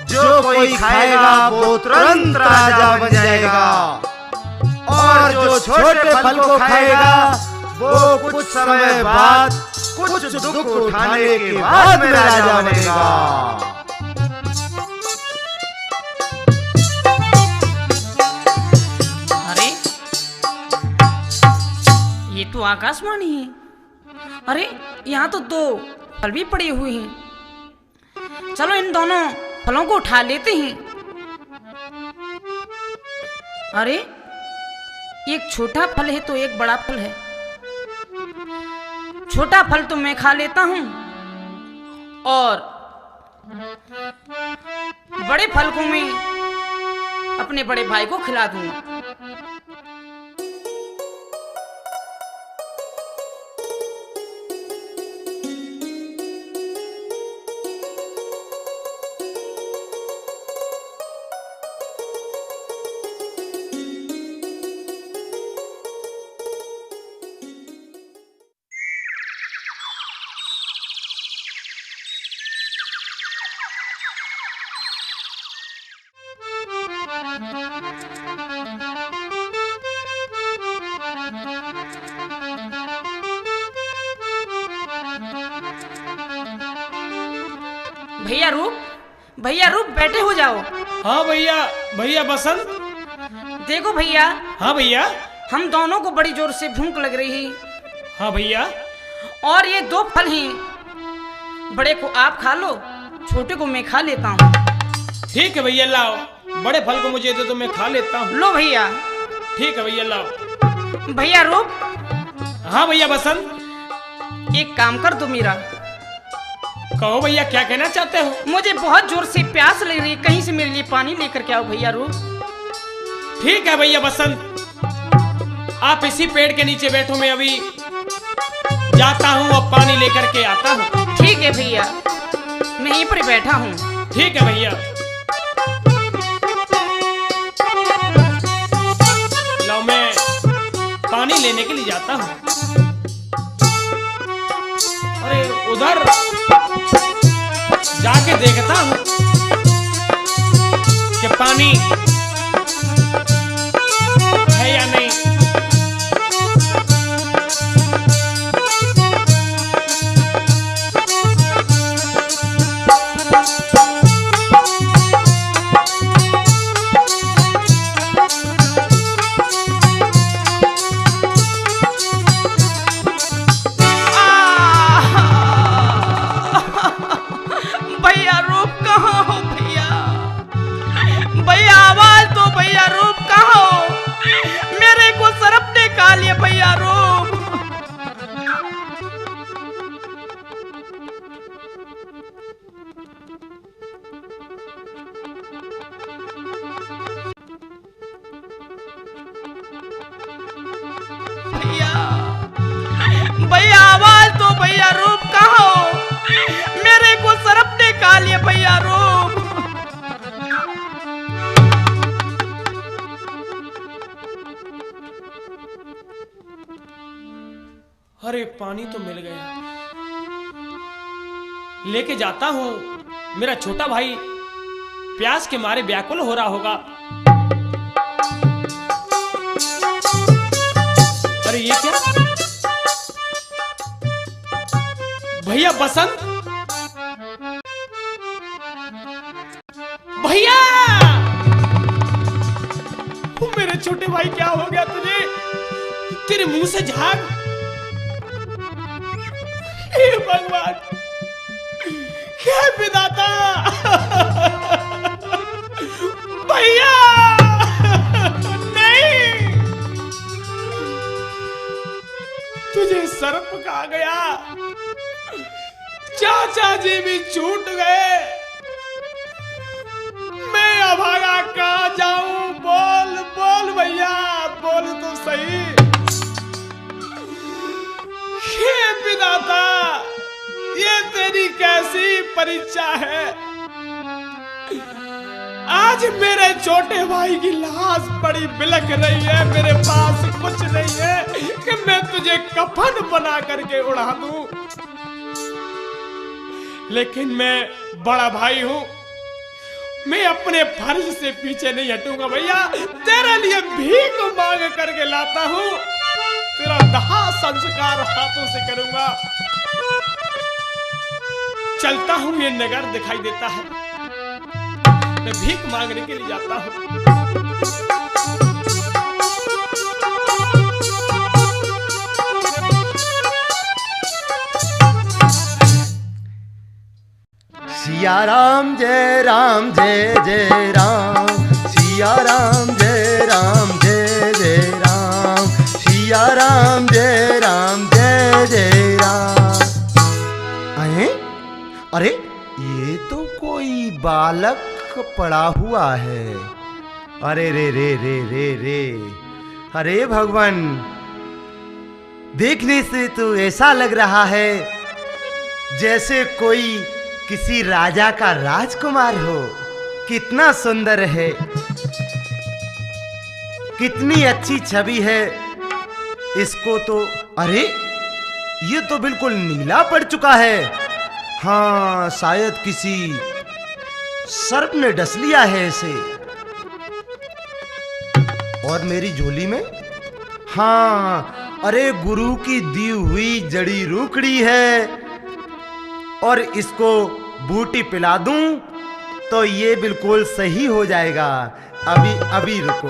जो कोई खाएगा वो तुरंत राजा बन जाएगा, और जो छोटे फल को खाएगा वो कुछ समय बाद, कुछ दुख उठाने के बाद में राजा बनेगा। ये तो आकाशवाणी है। अरे यहाँ तो 2 फल भी पड़े हुए हैं। चलो इन दोनों फलों को उठा लेते हैं। अरे एक छोटा फल है तो एक बड़ा फल है। छोटा फल तो मैं खा लेता हूं और बड़े फल को मैं अपने बड़े भाई को खिला दूंगा। भैया रूप बैठे हो जाओ। हाँ भैया, भैया बसंत। देखो भैया। हाँ भैया। हम दोनों को बड़ी जोर से भूख लग रही है। हाँ भैया। और ये 2 फल हैं, बड़े को आप खा लो, छोटे को मैं खा लेता हूँ। ठीक है भैया, लाओ। बड़े फल को मुझे दे तो मैं खा लेता हूँ। लो भैया। ठीक है भैया, लाओ। भैया रूप। हाँ भैया बसंत। एक काम कर दो मेरा। कहो भैया, क्या कहना चाहते हो? मुझे बहुत जोर से प्यास लग रही है, कहीं से मेरे लिए पानी लेकर के आओ भैया रूप। ठीक है भैया बसंत, आप इसी पेड़ के नीचे बैठो, मैं अभी जाता हूँ और पानी लेकर के आता हूँ। ठीक है भैया, मैं यहीं पर बैठा हूँ। ठीक है भैया। लो, मैं पानी लेने के लिए जाता हूँ। अरे उधर जाके देखता हूँ कि पानी है या नहीं। भैया रूप कहाँ हो भैया? भैया आवाज दो भैया रूप कहाँ हो? मेरे को सरप ने खा लिया भैया रूप। भैया भैया आवाज दो भैया रूप कहाँ हो? मेरे को सरप ने खा लिया भैया रूप। अरे पानी तो मिल गया, लेके जाता हूँ। मेरा छोटा भाई प्यास के मारे व्याकुल हो रहा होगा। अरे ये क्या? भैया बसंत, भैया! मेरे छोटे भाई, क्या हो गया तुझे? तेरे मुंह से झाग। हे भगवान, हे विधाता! भैया नहीं, तुझे सर्प खा गया। चाचा जी भी छूट गए। मैं अभागा कहाँ जाऊं? बोल बोल भैया, बोल तो सही। हे विधाता, ये तेरी कैसी परीक्षा है? आज मेरे छोटे भाई की लाश बड़ी बिलख रही है। मेरे पास कुछ नहीं है कि मैं तुझे कफन बना करके उड़ा दूं, लेकिन मैं बड़ा भाई हूं। मैं अपने फर्ज से पीछे नहीं हटूंगा भैया। तेरे लिए भीख मांग करके लाता हूं। तेरा दाह संस्कार हाथों से करूंगा। चलता हूं, ये नगर दिखाई देता है। मैं भीख मांगने के लिए जाता हूं। सिया राम जय राम जय जय राम, सिया राम जय राम जय जय राम, सिया राम जय राम जय जय राम। अरे ये तो कोई बालक पड़ा हुआ है। अरे रे रे रे रे रे, अरे भगवान, देखने से तो ऐसा लग रहा है जैसे कोई किसी राजा का राजकुमार हो। कितना सुंदर है, कितनी अच्छी छवि है। इसको तो, अरे ये तो बिल्कुल नीला पड़ चुका है। हाँ, शायद किसी सर्प ने डस लिया है इसे। और मेरी झोली में, हाँ, अरे गुरु की दी हुई जड़ी रूखड़ी है, और इसको बूटी पिला दूं तो ये बिल्कुल सही हो जाएगा। अभी रुको।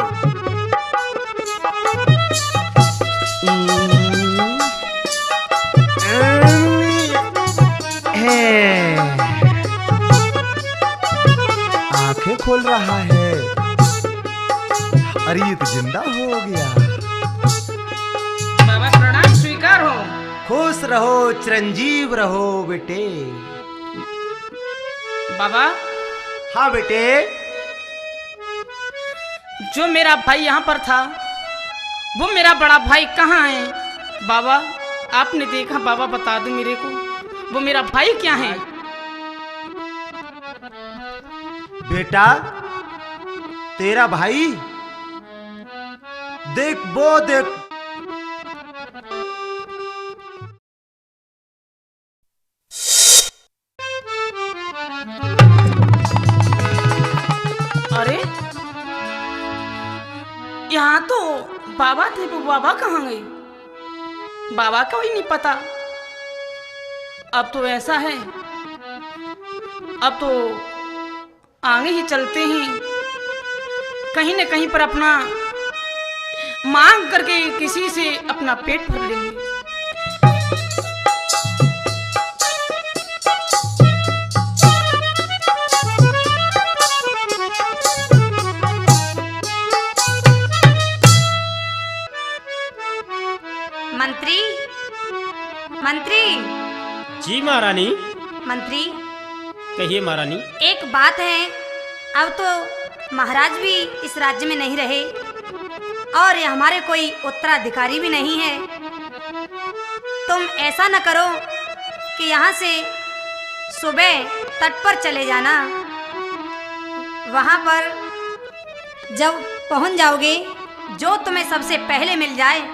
आंखें खोल रहा है। अरे ये तो जिंदा हो गया। बाबा प्रणाम स्वीकार हो। खुश रहो, चिरंजीव रहो बेटे। बाबा, हाँ बेटे। जो मेरा भाई यहाँ पर था, वो मेरा बड़ा भाई कहाँ है? बाबा, आपने देखा? बाबा बता दो मेरे को, वो मेरा भाई क्या है? बेटा, तेरा भाई देख, वो देख। अरे यहाँ तो बाबा थे, वो बाबा कहाँ गए? बाबा का ही नहीं पता। अब तो ऐसा है, अब तो आगे ही चलते हैं, कहीं न कहीं पर अपना मांग करके किसी से अपना पेट भर लेंगे। मंत्री, मंत्री, जी महारानी। मंत्री, कहिए महारानी। एक बात है, अब तो महाराज भी इस राज्य में नहीं रहे और ये हमारे कोई उत्तराधिकारी भी नहीं है। तुम ऐसा न करो कि यहाँ से सुबह तट पर चले जाना। वहाँ पर जब पहुँच जाओगे, जो तुम्हें सबसे पहले मिल जाए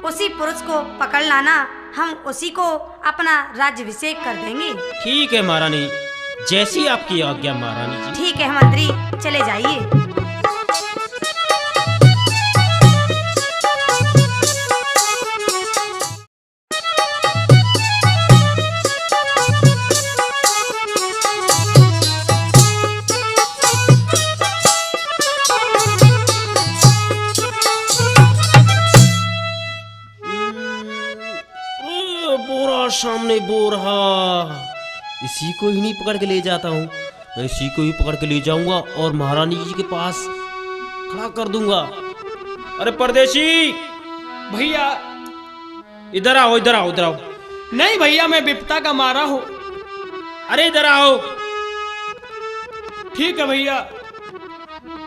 उसी पुरुष को पकड़ लाना। हम उसी को अपना राज्याभिषेक कर देंगे। ठीक है महारानी, जैसी आपकी आज्ञा महारानी जी। ठीक है मंत्री, चले जाइए। बोरा सामने बोरा, इसी को ही नहीं पकड़ के ले जाता हूँ। मैं इसी को ही पकड़ के ले जाऊंगा और महारानी जी के पास खड़ा कर दूंगा। अरे परदेशी, भैया, इधर आओ, इधर आओ, इधर आओ। नहीं भैया, मैं विपता का मारा हूँ। अरे इधर आओ। ठीक है भैया,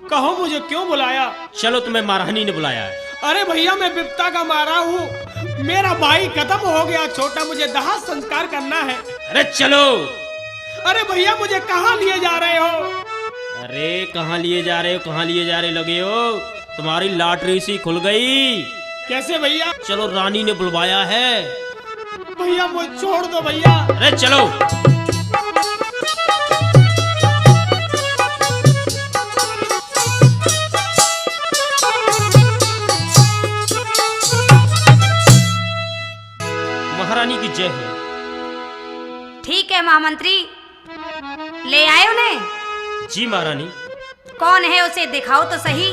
कहो मुझे क्यों बुलाया? चलो, तुम्हें महारानी ने बुलाया है। अरे भैया, मैं विपता का मारा हूँ। मेरा भाई खत्म हो गया छोटा, मुझे दाह संस्कार करना है। अरे चलो। अरे भैया, मुझे कहाँ लिए जा रहे हो? अरे कहाँ लिए जा रहे हो, कहाँ लिए जा रहे लगे हो? तुम्हारी लॉटरी सी खुल गई। कैसे भैया? चलो, रानी ने बुलवाया है। भैया मुझे छोड़ दो भैया। अरे चलो। महारानी की जय हो। ठीक है महामंत्री, ले आए उन्हें। जी महारानी। कौन है उसे दिखाओ तो सही।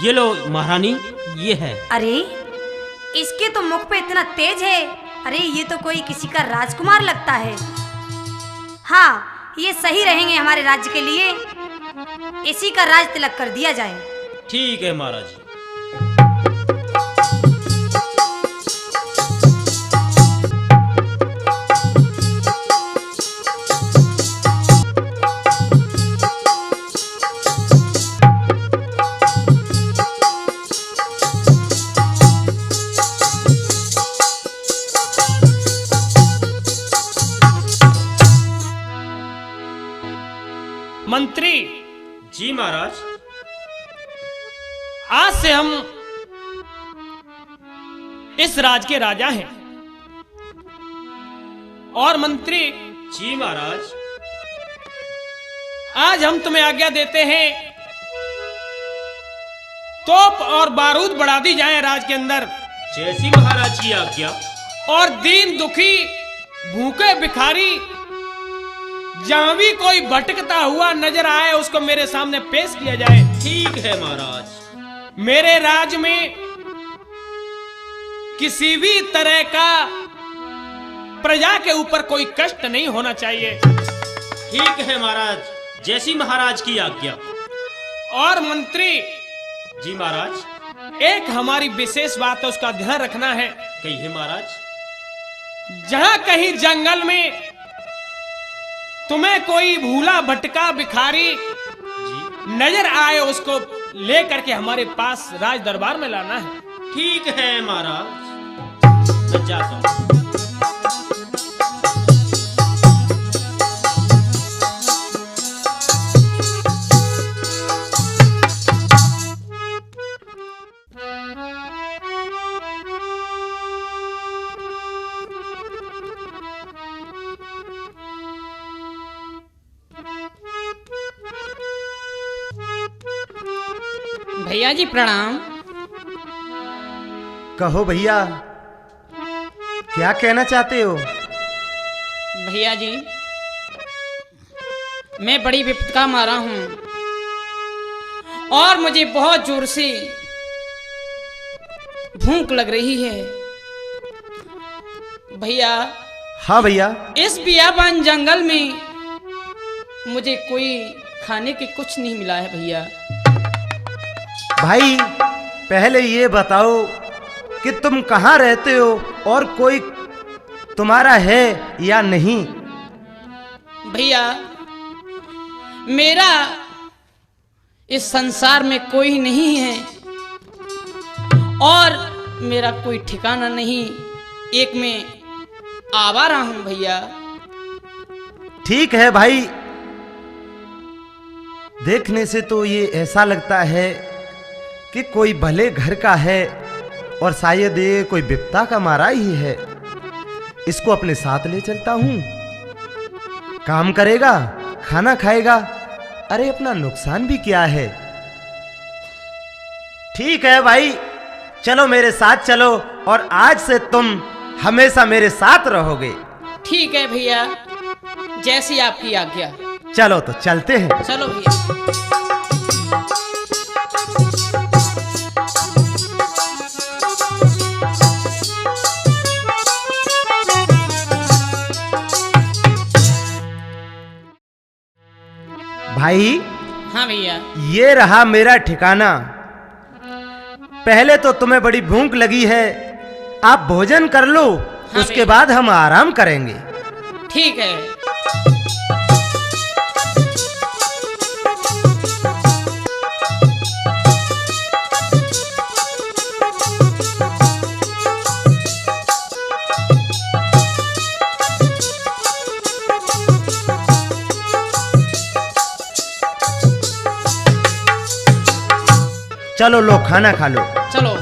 ये लो महारानी, ये है। अरे इसके तो मुख पे इतना तेज है, अरे ये तो कोई किसी का राजकुमार लगता है। हाँ, ये सही रहेंगे हमारे राज्य के लिए, इसी का राज तिलक कर दिया जाए। ठीक है महाराज। मंत्री जी महाराज। आज से हम इस राज के राजा हैं। और मंत्री जी महाराज। आज हम तुम्हें आज्ञा देते हैं, तोप और बारूद बढ़ा दी जाए राज के अंदर। जैसी महाराज की आज्ञा। और दीन दुखी, भूखे भिखारी, जहां भी कोई भटकता हुआ नजर आए उसको मेरे सामने पेश किया जाए। ठीक है महाराज। मेरे राज में किसी भी तरह का प्रजा के ऊपर कोई कष्ट नहीं होना चाहिए। ठीक है महाराज, जैसी महाराज की आज्ञा। और मंत्री जी महाराज। एक हमारी विशेष बात है, उसका ध्यान रखना है। कहिए महाराज। जहां कहीं जंगल में तुम्हें कोई भूला भटका भिखारी जी। नजर आए उसको लेकर के हमारे पास राज दरबार में लाना है। ठीक है महाराज, मैं जाता हूं। भैया जी प्रणाम। कहो भैया, क्या कहना चाहते हो? भैया जी, मैं बड़ी विपदा मारा हूं और मुझे बहुत जोर से भूख लग रही है। भैया, हाँ भैया। इस बियाबान जंगल में मुझे कोई खाने के कुछ नहीं मिला है भैया। भाई पहले ये बताओ कि तुम कहाँ रहते हो और कोई तुम्हारा है या नहीं? भैया, मेरा इस संसार में कोई नहीं है और मेरा कोई ठिकाना नहीं, एक मैं आवारा हूं भैया। ठीक है भाई, देखने से तो ये ऐसा लगता है कि कोई भले घर का है और शायद ये कोई विपदा का मारा ही है। इसको अपने साथ ले चलता हूं, काम करेगा, खाना खाएगा, अरे अपना नुकसान भी क्या है। ठीक है भाई, चलो मेरे साथ चलो और आज से तुम हमेशा मेरे साथ रहोगे। ठीक है भैया, जैसी आपकी आज्ञा। चलो तो चलते हैं। चलो भैया। भाई, हाँ भैया। ये रहा मेरा ठिकाना। पहले तो तुम्हें बड़ी भूख लगी है, आप भोजन कर लो, हाँ उसके भैया। बाद हम आराम करेंगे। ठीक है। चलो लो, खाना खा लो। चलो।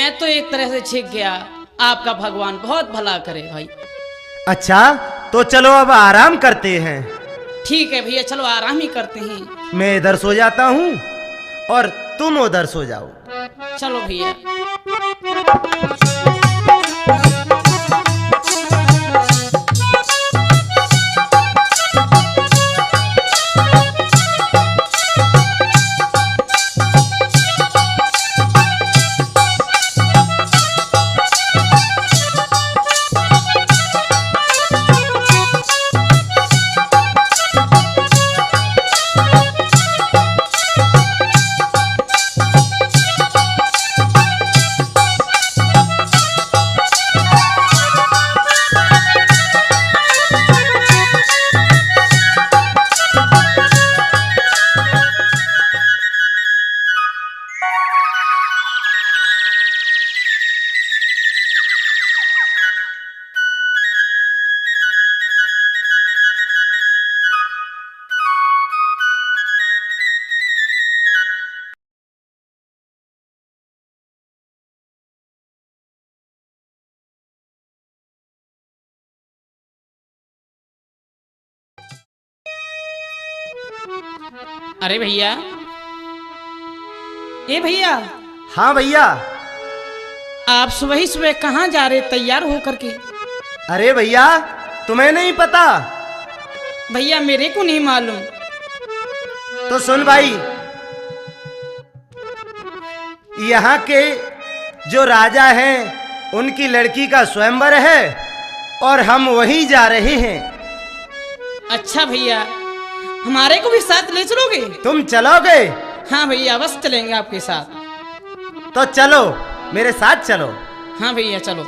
मैं तो एक तरह से छिक गया। आपका भगवान बहुत भला करे भाई। अच्छा तो चलो अब आराम करते हैं। ठीक है भैया, चलो आराम ही करते हैं। मैं इधर सो जाता हूँ और तुम उधर सो जाओ। चलो भैया। अरे भैया, ए भैया, हाँ भैया। आप सुबह ही सुबह कहाँ जा रहे तैयार होकर के? अरे भैया तुम्हें नहीं पता? भैया मेरे को नहीं मालूम। तो सुन भाई, यहाँ के जो राजा हैं उनकी लड़की का स्वयंवर है और हम वहीं जा रहे हैं। अच्छा भैया, हमारे को भी साथ ले चलोगे? तुम चलोगे? हाँ भैया, बस चलेंगे आपके साथ। तो चलो, मेरे साथ चलो। हाँ भैया चलो।